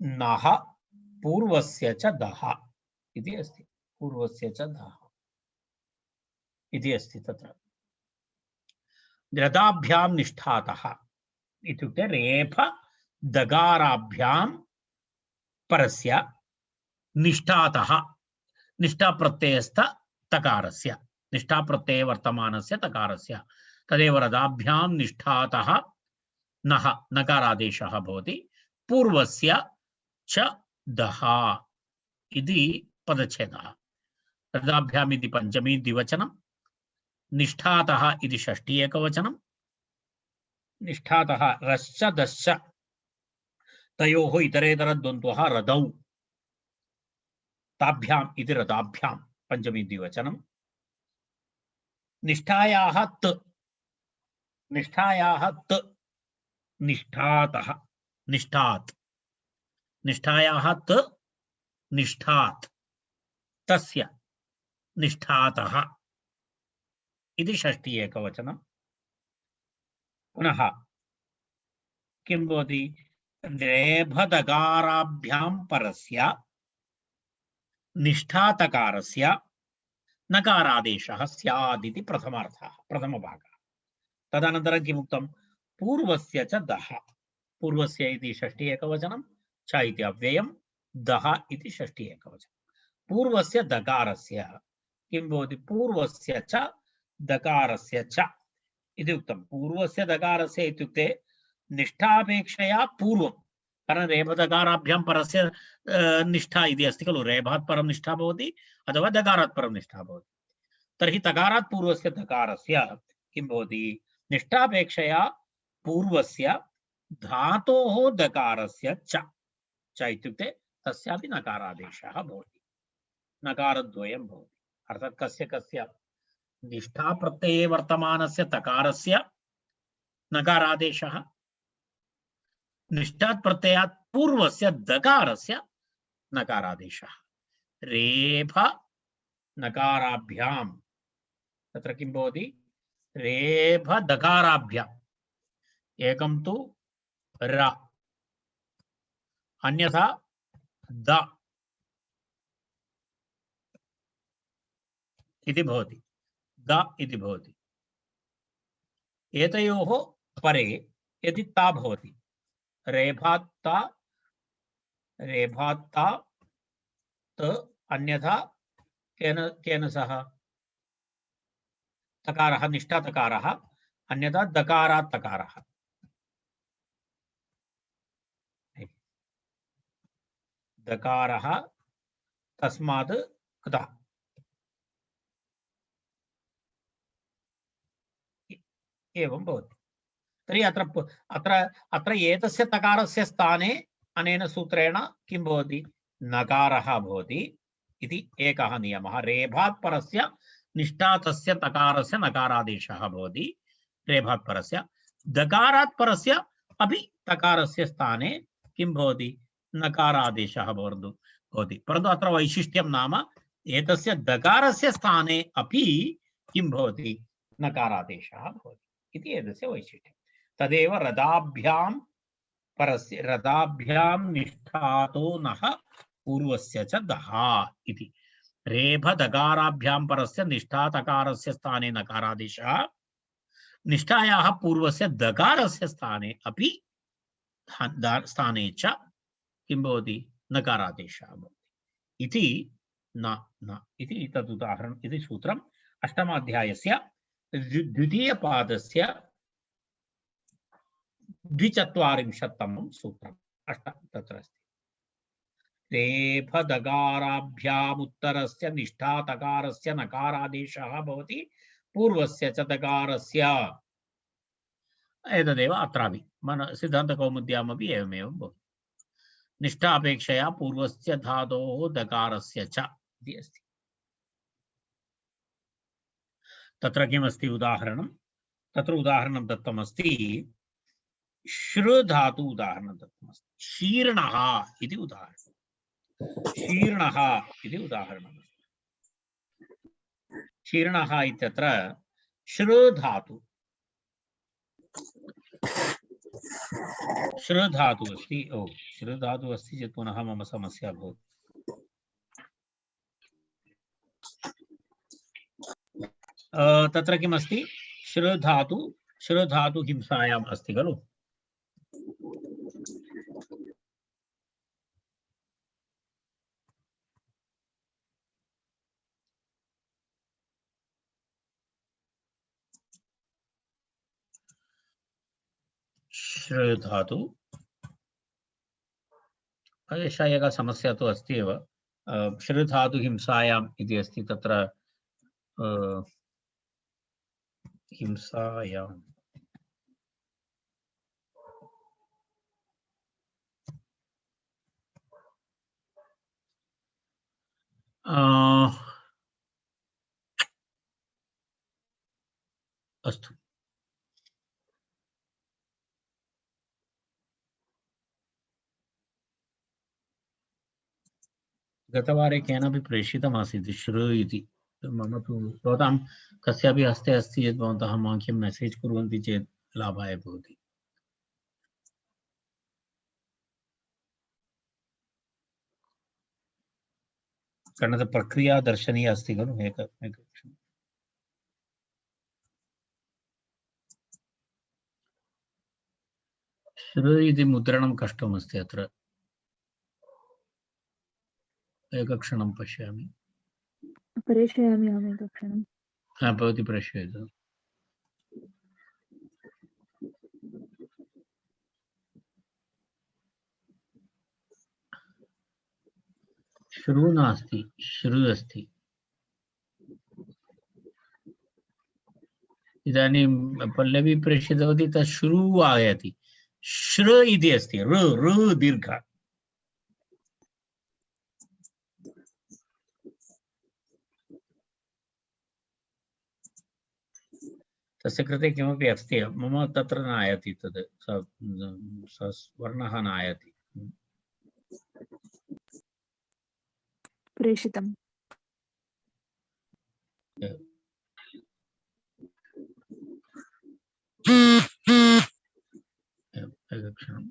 [SPEAKER 2] नः पूर्वस्य च दः इति अस्ति। पूर्वस्य च दः इति अस्ति। तत्र रदाभ्यां निष्ठातः इत्युक्ते रेफ दगाराभ्यां परस्य निष्ठातः निष्ठाप्रत्ययस्थ तकारस्य निष्ठाप्रत्यये वर्तमानस्य तकारस्य तदेव रदाभ्यां निष्ठातः नः नकारादेशः भवति। पूर्वस्य च दः इति पदच्छेदः। रदाभ्याम् इति पञ्चमी द्विवचनं, निष्ठातः इति षष्ठी एकवचनं। निष्ठातः रश्च दश्च तयोः इतरेतरद्वन्द्वः रदौ ताभ्याम् इति रदाभ्यां पञ्चमी द्विवचनं। निष्ठायाः त निष्ठातः निष्ठात् निष्ठायाः त निष्ठात् तस्य निष्ठातः इति षष्ठी एकवचनं। पुनः किं भवति? रेफदकाराभ्यां परस्य निष्ठातकारस्य नकारादेशः स्यादिति प्रथमभागः। तदनन्तरं किमुक्तं? पूर्वस्य च दः। पूर्वस्य इति षष्ठी एकवचनं, च इति अव्ययं, दः इति षष्ठी एकवचनं। पूर्वस्य दकारस्य किं भवति? पूर्वस्य च दकारस्य च इति उक्तं। पूर्वस्य दकारस्य इत्युक्ते निष्ठापेक्षया पूर्वं, कारण रेफदकाराभ्यां परस्य निष्ठा इति अस्ति खलु। रेफात् परं निष्ठा भवति अथवा दकारात् परं निष्ठा भवति। तर्हि तकारात् पूर्वस्य दकारस्य किं भवति? निष्ठापेक्षया पूर्वस्य धातोः दकारस्य च इत्युक्ते तस्यापि नकारादेशः भवति। नकारद्वयं भवति। अर्थात् कस्य निष्ठाप्रत्यये वर्तमानस्य तकारस्य नकारादेशः, निष्ठात् प्रत्ययात् पूर्वस्य दकारस्य नकारादेशः। रेफ नकाराभ्यां तत्र किं भवति? रेफ दकाराभ्याम् एकं तु र, अन्यथा द इति भवति। द इति भवति। एतयोः परे यदि ता भवति, रेफात्ता त, अन्यथा केन सह? तकारः निष्ठातकारः, अन्यथा दकारात् तकारः। दकारः तस्मात् कृतः। एवं भवति। तर्हि अत्र एतस्य तकारस्य स्थाने अनेन सूत्रेण किं भवति? नकारः भवति इति एकः नियमः। रेफात् परस्य निष्ठातस्य तकारस्य नकारादेशः भवति। रेफात् परस्य दकारात् परस्य अपि तकारस्य स्थाने किं भवति? नकारादेशः भवति। परन्तु अत्र वैशिष्ट्यं नाम एतस्य दकारस्य स्थाने अपि किं भवति? नकारादेशः भवति इति एतस्य वैशिष्ट्यं। तदेव रदाभ्यां परस्य रदाभ्यां निष्ठातो नः पूर्वस्य च दः इति। रेफ दकाराभ्यां परस्य निष्ठातकारस्य स्थाने नकारादेशः, निष्ठायाः पूर्वस्य दकारस्य स्थाने अपि स्थाने च किं भवति? नकारादेशः भवति इति न न इति तद् उदाहरणम् इति सूत्रम् अष्टमाध्यायस्य द्वितीयपादस्य 24तमं सूत्रम् अष्ट तत्र अस्ति। रेफदगाराभ्यामुत्तरस्य निष्ठातकारस्य नकारादेशः भवति पूर्वस्य च दकारस्य। एतदेव अत्रापि सिद्धान्तकौमुद्यामपि एवमेव भवति। निष्ठापेक्षया पूर्वस्य धातोः दकारस्य च इति अस्ति। तत्र किमस्ति उदाहरणं? तत्र उदाहरणं दत्तमस्ति, श्र धातु उदाहरणं दत्तमस्ति। शीर्णः इति उदाहरणं। शीर्णः इति उदाहरणम्। शीर्णः इत्यत्र श्र धातु अस्ति। ओ श्र धातु अस्ति चेत् पुनः मम समस्या भवति। तत्र किमस्ति? श्र धातु हिंसायाम् अस्ति खलु। श्र धातु एषा एका समस्या तु अस्ति एव। श्र धातु हिंसायाम् इति अस्ति। तत्र हिंसायाम् अस्तु। गतवारे केनापि प्रेषितमासीत् श्र इति। मम तु भवतां कस्यापि हस्ते अस्ति चेत् भवन्तः मह्यं मेसेज् कुर्वन्ति चेत् लाभाय भवति। कारण प्रक्रिया दर्शनीया अस्ति खलु। एकक्षणं। श्र इति मुद्रणं कष्टमस्ति अत्र। एकक्षणं पश्यामि।
[SPEAKER 1] प्रेषयामि अहम् एकक्षणं।
[SPEAKER 2] भवती प्रेषयतु। श्रु नास्ति, श्रु अस्ति। इदानीं पल्लवी प्रेषितवती, तत् श्रु आयाति। श्र इति अस्ति। ऋ दीर्घ। तस्य कृते किमपि अस्ति। मम तत्र न आयाति तद् वर्णः न आयाति।
[SPEAKER 1] प्रेषितम्।
[SPEAKER 2] एकक्षणम्।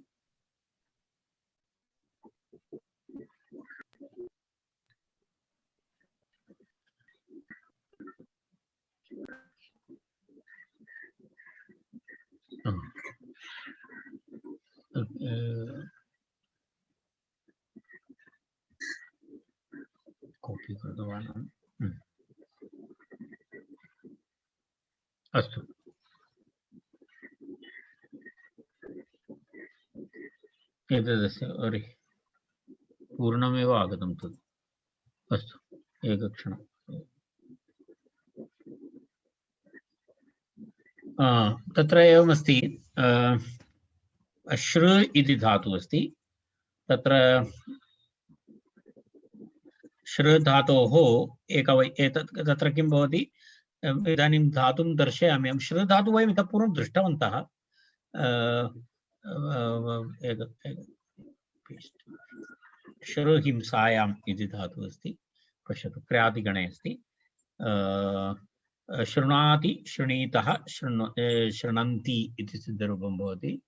[SPEAKER 2] कॉपी कृतवान्। अस्तु। एतदस्य अरे पूर्णमेव आगतं तद्। अस्तु एकक्षणम्। तत्र एवमस्ति। श्र इति धातुः अस्ति। तत्र श्र धातोः तत्र किं भवति? इदानीं धातुं दर्शयामि अहं। श्र धातु वयम् इतः पूर्वं दृष्टवन्तः। श्र हिंसायाम् इति धातुः अस्ति। पश्यतु, क्रियादिगणे अस्ति। शृणाति, शृणीतः, शृणन्ति इति सिद्धरूपं भवति।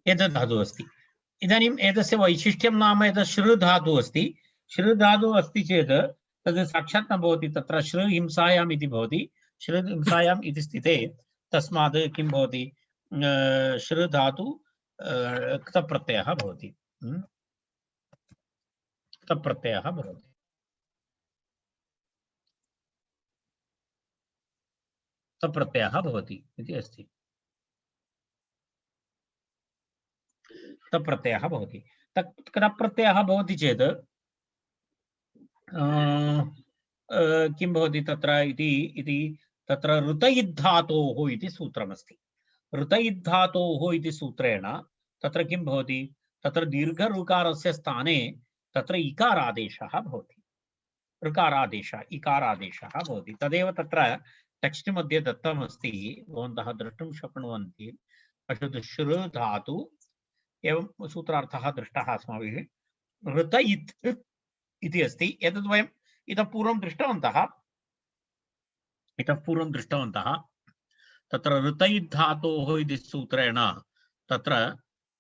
[SPEAKER 2] एतद् धातुः अस्ति। इदानीम् एतस्य वैशिष्ट्यं नाम एतत् श्रु धातुः अस्ति। श्रु धातुः अस्ति चेत् तद् साक्षात् न भवति। तत्र श्रु हिंसायाम् इति भवति। श्रु हिंसायाम् इति स्थिते तस्मात् किं भवति? श्र धातु क्तप्रत्ययः भवति। क्तप्रत्ययः भवति। क्तप्रत्ययः भवति इति अस्ति। क्तप्रत्ययः भवति। क्तप्रत्ययः भवति चेत् किं भवति तत्र इति तत्र ऋतयिद्धातोः इति सूत्रमस्ति। ऋतयिद्धातोः इति सूत्रेण तत्र किं भवति, तत्र दीर्घऋकारस्य स्थाने तत्र इकारादेशः भवति। ऋकारादेशः इकारादेशः भवति। तदेव तत्र टेक्स्ट मध्ये दत्तमस्ति, भवन्तः द्रष्टुं शक्नुवन्ति। पश्यतु, श्रु धातु एवं सूत्रार्थः दृष्टः अस्माभिः। ऋतयित् इति अस्ति। एतद् वयम् इतः पूर्वं दृष्टवन्तः। तत्र ऋतयिद्धातोः इति सूत्रेण तत्र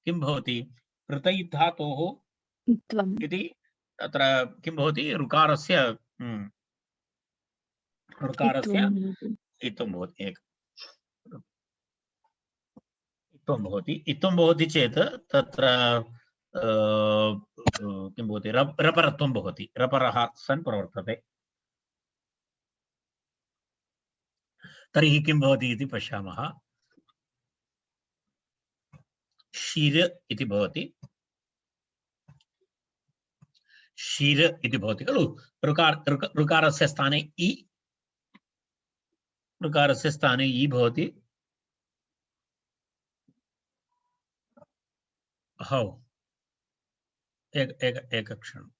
[SPEAKER 2] किं भवति, ऋतयिद्धातोः इति तत्र किं भवति, ऋकारस्य इत्वं भवति। इत्वं भवति चेत् तत्र किं भवति, रपरत्वं भवति। रपरः सन् प्रवर्तते। तर्हि किं भवति इति पश्यामः। शिर इति भवति। शिर इति भवति खलु। ऋकारस्य स्थाने इ, ऋकारस्य स्थाने इ भवति। हौ एक क्षणम्।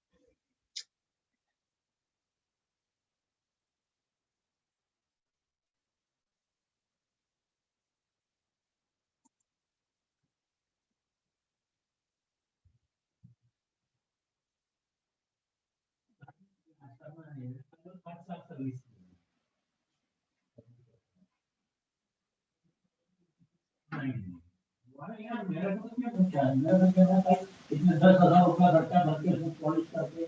[SPEAKER 2] इसमें 10,000 रुपया खर्चा करके पॉलिश करके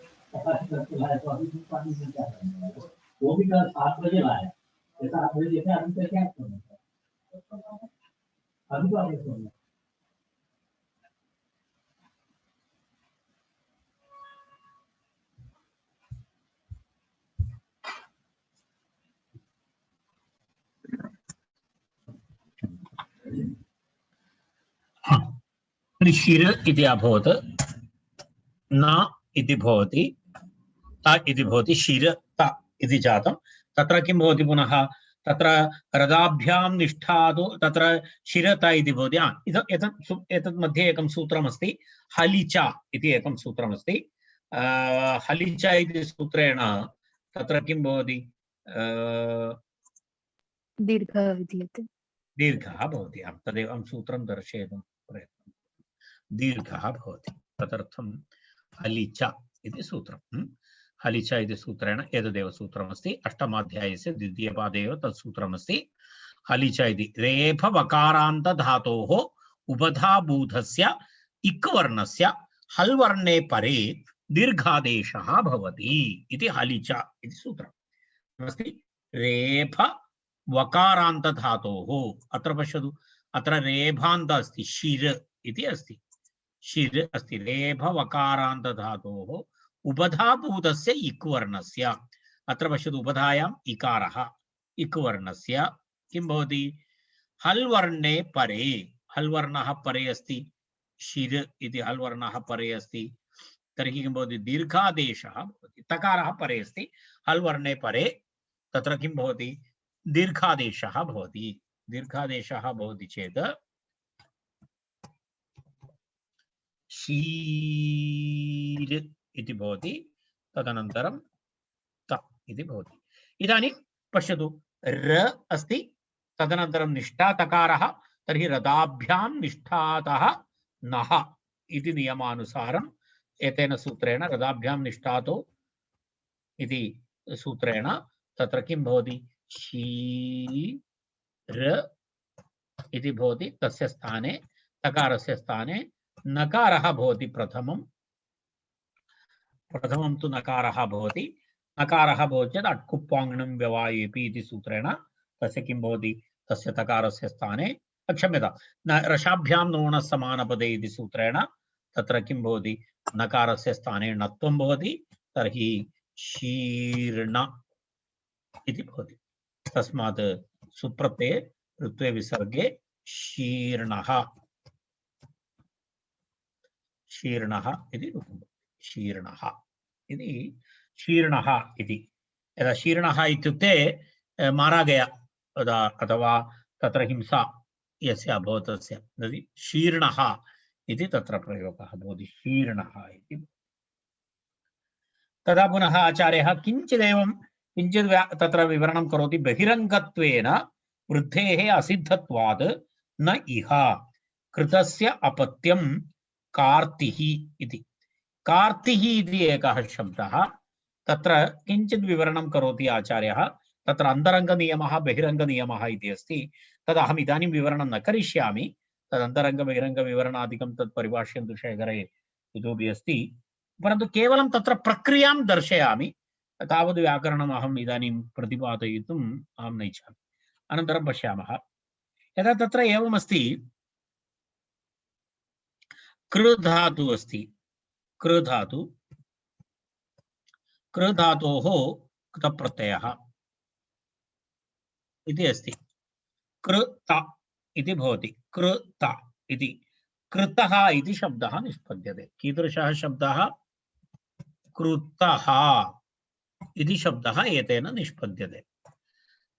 [SPEAKER 2] करके लाए, तो अभी पानी में क्या करना है? वो भी कल 7 बजे लाए। ऐसा 8 बजे देखा, अभी तक क्या करना है? अभी तो आगे सोना। शिर इति अभवत्, न इति भवति, त इति भवति, शिर त इति जातं। तत्र किं भवति पुनः, तत्र रदाभ्यां निष्ठादो तत्र शिरत इति भवति। एतत् मध्ये एकं सूत्रमस्ति, हलिचा इति एकं सूत्रमस्ति। हलिचा इति सूत्रेण तत्र किं भवति,
[SPEAKER 1] दीर्घः विधीयते।
[SPEAKER 2] दीर्घः भवति। तदेव अहं सूत्रं दर्शयितुं प्रयत्नं। दीर्घः भवति, तदर्थं हलिचा इति सूत्रं। हलिचा इति सूत्रेण एतदेव सूत्रमस्ति। अष्टमाध्यायस्य द्वितीयपादे एव तत् सूत्रमस्ति। हलिचा इति रेफवकारान्तधातोः उपधाभूतस्य इक् वर्णस्य हल् वर्णे परे दीर्घादेशः भवति इति हलिचा इति सूत्रम् अस्ति। रेफ वकारान्तधातोः, अत्र पश्यतु, अत्र रेफान्त अस्ति, शिर इति अस्ति। शिर अस्ति, रेफ वकारान्तधातोः उपधाभूतस्य इक् वर्णस्य। अत्र पश्यतु, उपधायाम् इकारः, इक् वर्णस्य किं भवति, हल् वर्णे परे, हल् वर्णः परे अस्ति, शिर इति हल् वर्णः परे अस्ति। तर्हि किं भवति, दीर्घादेशः भवति। तकारः परे अस्ति, हल् वर्णे परे, तत्र किं भवति, दीर्घादेशः भवति। दीर्घादेशः भवति चेत् शीर इति भवति, तदनन्तरं त इति भवति। इदानीं पश्यतु, र अस्ति, तदनन्तरं निष्ठातकारः, तर्हि रदाभ्यां निष्ठातः नः इति नियमानुसारम् एतेन सूत्रेण रदाभ्यां निष्ठातो इति सूत्रेण तत्र किं भवति, शीर इति भवति। तस्य स्थाने, तकारस्य स्थाने नकारः भवति। प्रथमं तु नकारः भवति। नकारः भवति चेत् अट्कुप्पाङ्गणं व्यवायेपि इति सूत्रेण तस्य किं भवति, तस्य तकारस्य स्थाने क्षम्यतां, रसाभ्यां नोणः समानपदे इति सूत्रेण तत्र किं भवति, नकारस्य स्थाने णत्वं भवति, तर्हि शीर्ण इति भवति। तस्मात् सुप्रत्यये ऋत्वे विसर्गे शीर्णः शीर्णः इति रूपं, शीर्णः इति, शीर्णः इति। यदा शीर्णः इत्युक्ते मारा गया अथवा तत्र हिंसा यस्य अभवत् तस्य तर्हि शीर्णः इति तत्र प्रयोगः भवति, शीर्णः इति। तदा पुनः आचार्यः किञ्चिदेवं किञ्चित् तत्र विवरणं करोति, बहिरङ्गत्वेन वृद्धेः असिद्धत्वात् न इह कृतस्य अपत्यं कार्तिः इति। कार्तिः इति एकः शब्दः, तत्र किञ्चित् विवरणं करोति आचार्यः। तत्र अन्तरङ्गनियमः बहिरङ्गनियमः इति अस्ति, तदहम् इदानीं विवरणं न करिष्यामि। तदन्तरङ्ग बहिरङ्गविवरणादिकं तत् परिभाष्यन्तु शेखरे इतोपि अस्ति, परन्तु केवलं तत्र प्रक्रियां दर्शयामि। तावद् व्याकरणम् अहम् इदानीं प्रतिपादयितुम् अहं न इच्छामि। अनन्तरं पश्यामः। यदा तत्र एवमस्ति, कृ धातु अस्ति, कृ धातु, कृ धातोः कृतप्रत्ययः इति अस्ति, कृत इति भवति, कृत इति। कृतः इति शब्दः निष्पद्यते। कीदृशः शब्दः? कृतः इति शब्दः एतेन निष्पद्यते।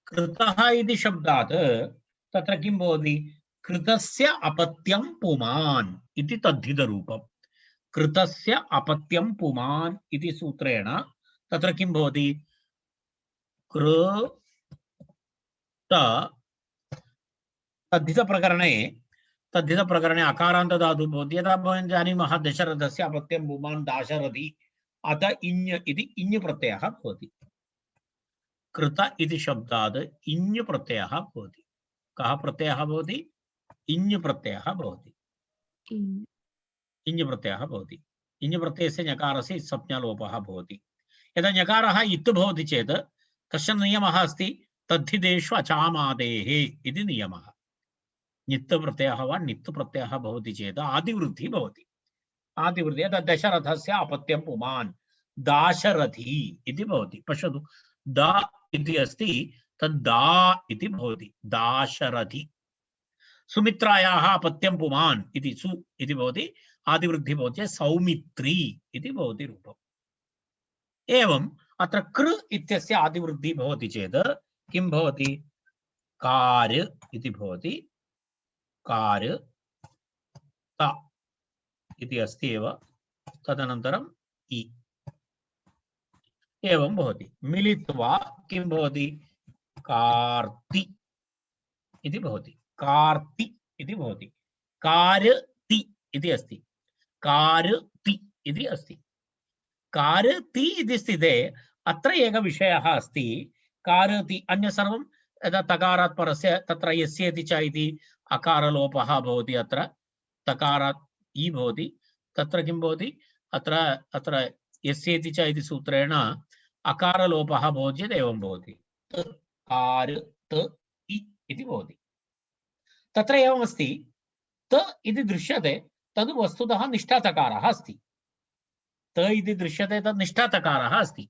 [SPEAKER 2] कृतः इति शब्दात् तत्र किं भवति? कृतस्य अपत्यं पुमान् इति तद्धितरूपम्। कृतस्य अपत्यं पुमान् इति सूत्रेण तत्र किं भवति? कृत तद्धितप्रकरणे अकारान्तधातुः भवति। यदा वयं जानीमः दशरथस्य अपत्यं पुमान् दाशरथि, अत इञ् इति इञ् प्रत्ययः भवति। कृत इति शब्दात् इञ् प्रत्ययः भवति। कः प्रत्ययः भवति? इञ् प्रत्ययः भवति। इञ् प्रत्ययः भवति। इञ् प्रत्ययस्य ञकारस्य संज्ञालोपः भवति। यदा ञकारः इत् भवति चेत् कश्चन नियमः अस्ति, तद्धितेषु अचामादेः इति नियमः। नित् प्रत्ययः वा नित् प्रत्ययः भवति चेत् आदिवृद्धिः भवति। आदिवृद्धिः, यदा दशरथस्य अपत्यं पुमान् दाशरथी इति भवति। पश्यतु, दा इति अस्ति, तद् दा इति भवति, दाशरथी। सुमित्रायाः अपत्यं पुमान् इति सु इति भवति, आदिवृद्धिः भवति, सौमित्री इति भवति रूपम्। एवम् अत्र कृ इत्यस्य आदिवृद्धिः भवति चेत् किं भवति? कार् इति भवति, कार् त इति अस्ति एव, तदनन्तरम् इ एवं भवति। मिलित्वा किं भवति? कार्ति इति भवति, कार्ति इति भवति। कारति इति अस्ति, कारति इति अस्ति। कारति इति स्थिते अत्र एकः विषयः अस्ति। कारति अन्य सर्वं यदा तकारात् परस्य तत्र यस्येति च इति अकारलोपः भवति, अत्र तकारात् इ भवति, तत्र किं भवति? अत्र अत्र यस्येति च इति सूत्रेण अकारलोपः भवति चेत् एवं भवति, कार त इ इति भवति। तत्र एवमस्ति, त इति दृश्यते, तद् वस्तुतः निष्ठातकारः अस्ति। त इति दृश्यते, तद् निष्ठातकारः अस्ति।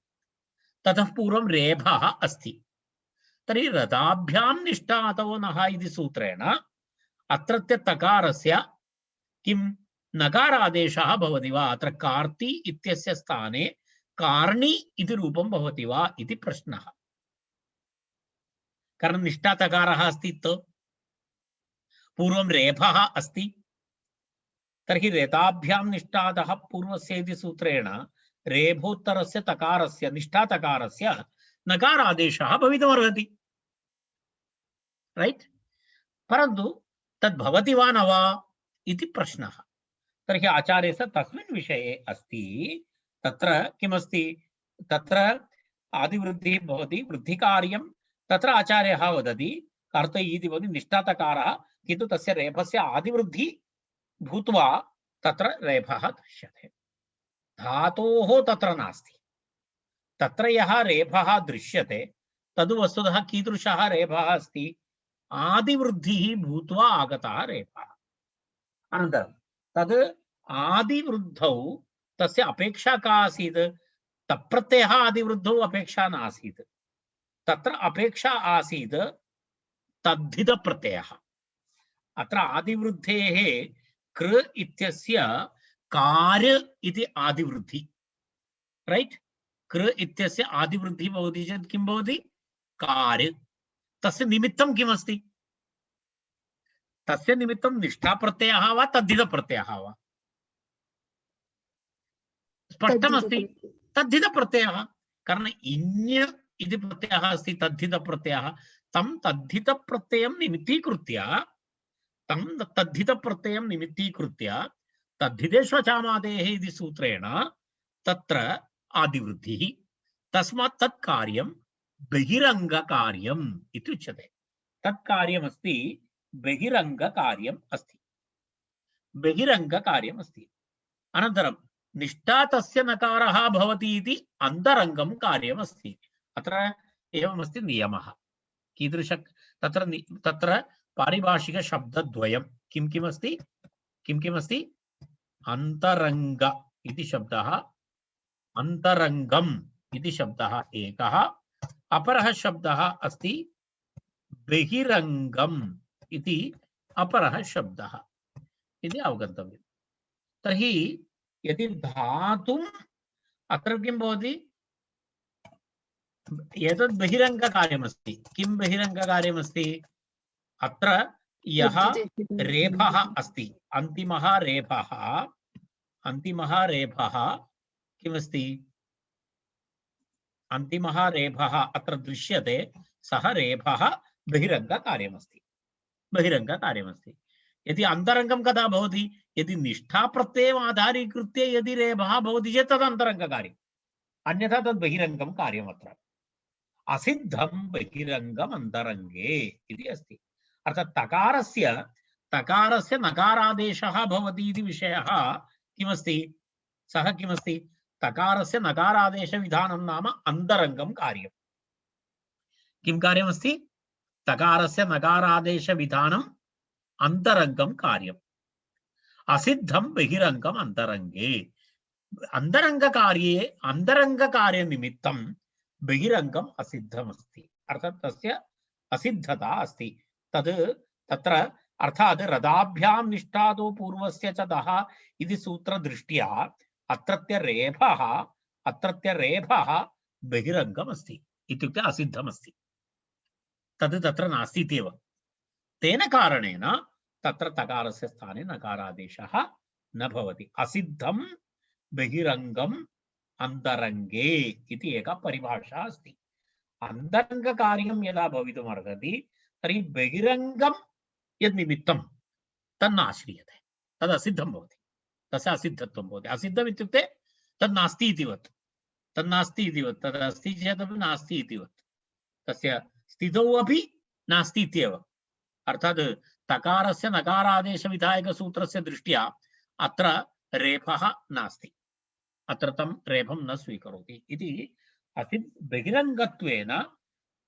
[SPEAKER 2] ततः पूर्वं रेफः अस्ति। तर्हि रथाभ्यां निष्ठा अथवा नः इति सूत्रेण अत्रत्य तकारस्य किं नकारादेशः भवति वा? अत्र कार्ति इत्यस्य स्थाने कार्णी इति रूपं भवति वा इति प्रश्नः। कारण निष्ठातकारः अस्ति, त पूर्वं रेफः अस्ति, तर्हि रेताभ्यां निष्ठातः पूर्वस्य इति सूत्रेण रेफोत्तरस्य तकारस्य निष्ठातकारस्य नकारादेशः भवितुमर्हति, राइट? परन्तु तद् भवति वा न वा इति प्रश्नः। तर्हि आचार्यस्य तस्मिन् विषये अस्ति। तत्र किमस्ति? तत्र आदिवृद्धिः भवति, वृद्धिकार्यं तत्र आचार्यः वदति कर्त इति भवति निष्ठातकारः, किन्तु तस्य रेफस्य आदिवृद्धिः भूत्वा तत्र रेफः दृश्यते। धातोः तत्र नास्ति। तत्र यः रेफः दृश्यते तद् वस्तुतः कीदृशः रेफः अस्ति? आदिवृद्धिः भूत्वा आगतः रेफः। अनन्तरं तद् आदिवृद्धौ तस्य अपेक्षा का आसीत्? तप्रत्ययः आदिवृद्धौ अपेक्षा नासीत्, तत्र अपेक्षा आसीत् तद्धितप्रत्ययः। अत्र आदिवृद्धेः कृ इत्यस्य कार्य इति आदिवृद्धि, राइट? कृ इत्यस्य आदिवृद्धि भवति चेत् किं भवति? कार्य। तस्य निमित्तं किमस्ति? तस्य निमित्तं निष्ठाप्रत्ययः वा तद्धितप्रत्ययः वा? स्पष्टमस्ति, तद्धितप्रत्ययः। कारण इञ् इति प्रत्ययः अस्ति, तद्धितप्रत्ययः। तं तद्धितप्रत्ययं निमित्तीकृत्य तद्धितेष्वचामादेः इति सूत्रेण तत्र आदिवृद्धिः। तस्मात् तत् कार्यं बहिरङ्गकार्यम् इति उच्यते। तत् कार्यमस्ति बहिरङ्गकार्यम् अस्ति, बहिरङ्गकार्यम् अस्ति। अनन्तरं निष्ठा तस्य नकारः भवति इति अन्तरङ्गं कार्यमस्ति। अत्र एवमस्ति नियमः। कीदृश? तत्र पारिभाषिक शब्दद्वयं किं किमस्ति? किं किमस्ति? अन्तरङ्ग इति शब्दः, अन्तरङ्गम् इति शब्दः एकः, अपरः शब्दः अस्ति बहिरङ्गम् इति अपरः शब्दः इति अवगन्तव्यम्। तर्हि यदि धातुम् अत्र किं भवति? एतद् बहिरङ्गकार्यमस्ति। किं बहिरङ्गकार्यमस्ति? अत्र यः रेफः अस्ति, अन्तिमः रेफः किमस्ति? अन्तिमः रेफः अत्र दृश्यते, सः रेफः बहिरङ्गकार्यमस्ति, बहिरङ्गकार्यमस्ति। यदि अन्तरङ्गं कदा भवति? यदि निष्ठाप्रत्ययम् आधारीकृत्य यदि रेफः भवति चेत् तद् अन्तरङ्गकार्यम्, अन्यथा तद् बहिरङ्गं कार्यम्। अत्र असिद्धं बहिरङ्गम् अन्तरङ्गे इति अस्ति। अर्थात् तकारस्य नकारादेशः भवति इति विषयः किमस्ति? सः किमस्ति? तकारस्य नकारादेशविधानं नाम अन्तरङ्गं कार्यम्। किं कार्यमस्ति? तकारस्य नकारादेशविधानम् अन्तरङ्गं कार्यम्। असिद्धं बहिरङ्गम् अन्तरङ्गे। अन्तरङ्गकार्यनिमित्तं बहिरङ्गम् असिद्धमस्ति, अर्थात् तस्य असिद्धता अस्ति। तत्र अर्थात् रदाभ्यां निष्ठादो पूर्वस्य च दः इति सूत्रदृष्ट्या अत्रत्य रेफः बहिरङ्गम् अस्ति, इत्युक्ते असिद्धमस्ति। तद् तत्र नास्ति इत्येव। तेन कारणेन तत्र तकारस्य स्थाने नकारादेशः न भवति। असिद्धं बहिरङ्गम् अन्तरङ्गे इति एका परिभाषा अस्ति। अन्तरङ्गकार्यं यदा भवितुमर्हति तर्हि बहिरङ्गं यद्निमित्तं तन्नाश्रीयते, तद् असिद्धं भवति, तस्य असिद्धत्वं भवति। असिद्धम् इत्युक्ते तद् नास्ति इतिवत्, तन्नास्ति इतिवत्, तद् अस्ति चेदपि नास्ति इतिवत्, तस्य स्थितौ अपि नास्ति इत्येव। अर्थात् तकारस्य नकारादेशविधायकसूत्रस्य दृष्ट्या अत्र रेफः नास्ति, अत्र तं रेफं न स्वीकरोति इति। बहिरङ्गत्वेन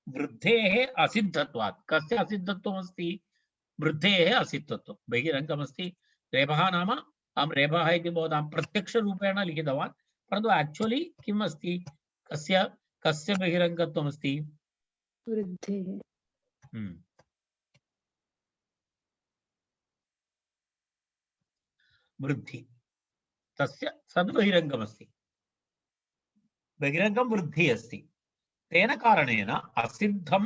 [SPEAKER 2] वृद्धेः असिद्धत्वात्। कस्य असिद्धत्वमस्ति? वृद्धेः असिद्धत्वं। बहिरङ्गमस्ति, रेफः नाम अहं रेफः इति भवतां प्रत्यक्षरूपेण लिखितवान्, परन्तु एक्चुअली किम् अस्ति? कस्य बहिरङ्गत्वमस्ति?
[SPEAKER 1] वृद्धेः।
[SPEAKER 2] वृद्धि, तस्य सद्बहिरङ्गमस्ति, बहिरङ्गं वृद्धि अस्ति। तेन कारणेन असिद्धं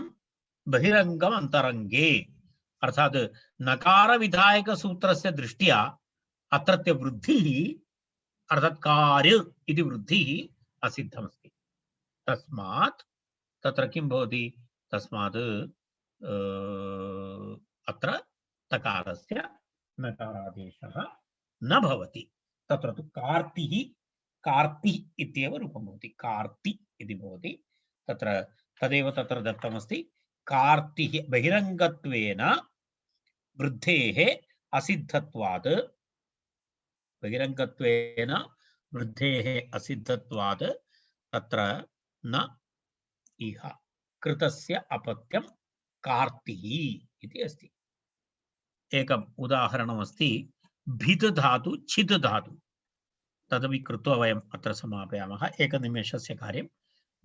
[SPEAKER 2] बहिरङ्गम् अन्तरङ्गे, अर्थात् नकारविधायकसूत्रस्य दृष्ट्या अत्रत्य वृद्धिः अर्थात् कार्य इति वृद्धिः असिद्धमस्ति। तस्मात् तत्र किं भवति? तस्मात् अत्र तकारस्य नकारादेशः न भवति। तत्र तु कार्ति इत्येव रूपं भवति, कार्ति इति भवति। तत्र तदेव तत्र दत्तमस्ति। कार्तिः बहिरङ्गत्वेन वृद्धेः असिद्धत्वात्, बहिरङ्गत्वेन वृद्धेः असिद्धत्वात् तत्र न इह कृतस्य अपत्यं कार्तिः इति अस्ति। एकम् उदाहरणमस्ति भित् धातु छित् धातु, तदपि कृत्वा वयम् अत्र समापयामः। एकनिमेषस्य कार्यं।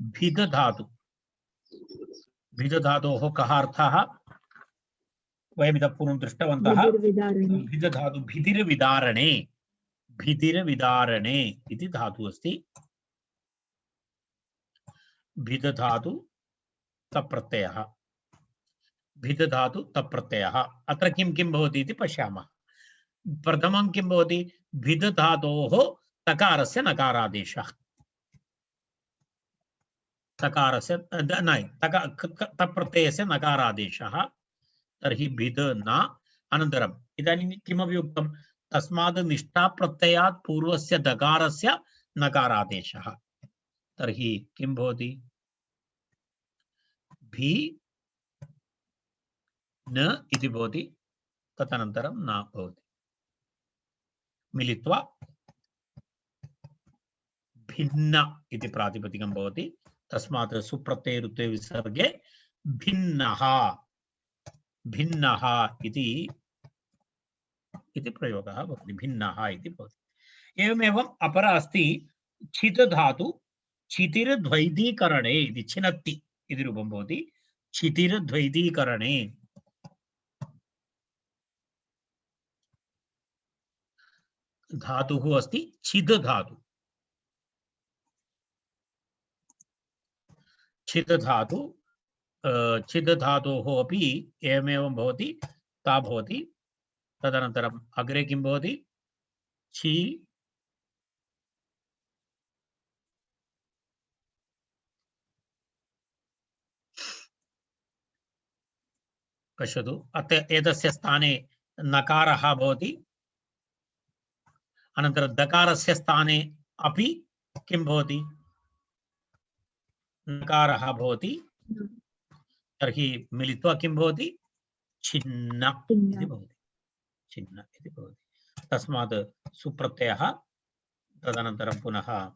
[SPEAKER 2] भित् धातु, भित् धातोः कः अर्थः वयम् इतः पूर्वं दृष्टवन्तः।
[SPEAKER 1] विधिर्विधारणे
[SPEAKER 2] भित् धातु भितिर्विदारणे, भितिर्विदारणे इति धातुः अस्ति। भित् धातु तप्रत्ययः, भित् धातु तप्रत्ययः। अत्र किं किं भवति इति पश्यामः। प्रथमं किं भवति? भित् धातोः तकारस्य नकारादेशः, तकारस्य तप्रत्ययस्य नकारादेशः। तर्हि भित् न। अनन्तरम् इदानीं किमपि उक्तं, तस्मात् निष्ठाप्रत्ययात् पूर्वस्य दकारस्य नकारादेशः। तर्हि किं भवति? भी न इति भवति, तदनन्तरं न भवति, मिलित्वा भिन्न इति प्रातिपदिकं भवति। तस्मात् सुप्रत्यय ऋत्वे विसर्गे भिन्नः, भिन्नः इति प्रयोगः भवति, भिन्नः इति भवति। एवमेव अपरा अस्ति छित् धातु छितिर्द्वैधीकरणे इति, छिनत्ति इति रूपं भवति। छितिर्द्वैधीकरणे धातुः अस्ति छिद् धातु, छिद् धातु, छिद् धातोः अपि एवमेव भवति, ता भवति। तदनन्तरम् अग्रे किं भवति? छि पश्यतु, अत्र एतस्य स्थाने नकारः भवति, अनन्तरं दकारस्य स्थाने अपि किं भवति? नकारः भवति। तर्हि मिलित्वा किं भवति? छिन्न इति भवति, छिन्न इति भवति। तस्मात् सुप्रत्ययः, तदनन्तरं पुनः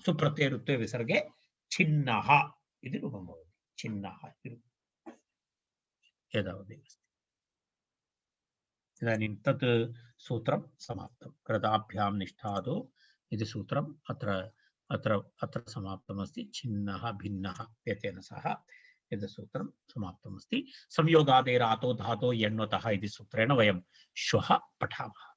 [SPEAKER 2] सुप्रत्यय ऋत्वे विसर्गे छिन्नः इति रूपं भवति, छिन्नः इति एतावदेव अस्ति। इदानीं तत् सूत्रं समाप्तं। कृताभ्यां निष्ठादो इति सूत्रम् अत्र अत्र अत्र समाप्तमस्ति। छिन्नः भिन्नः एतेन सह एतत् सूत्रं समाप्तमस्ति। संयोगादेरातो धातो यण्वतः इति सूत्रेण वयं श्वः पठामः।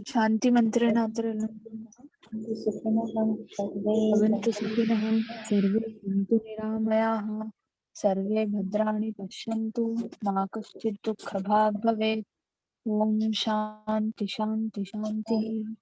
[SPEAKER 1] शांति मंत्रेण भवन्तु सुखिनः सर्वे सन्तु निरामयाः सर्वे भद्राणि पश्यन्तु मा कश्चित् दुःखभाग् भवेत्। ओम शांति शांति शांति।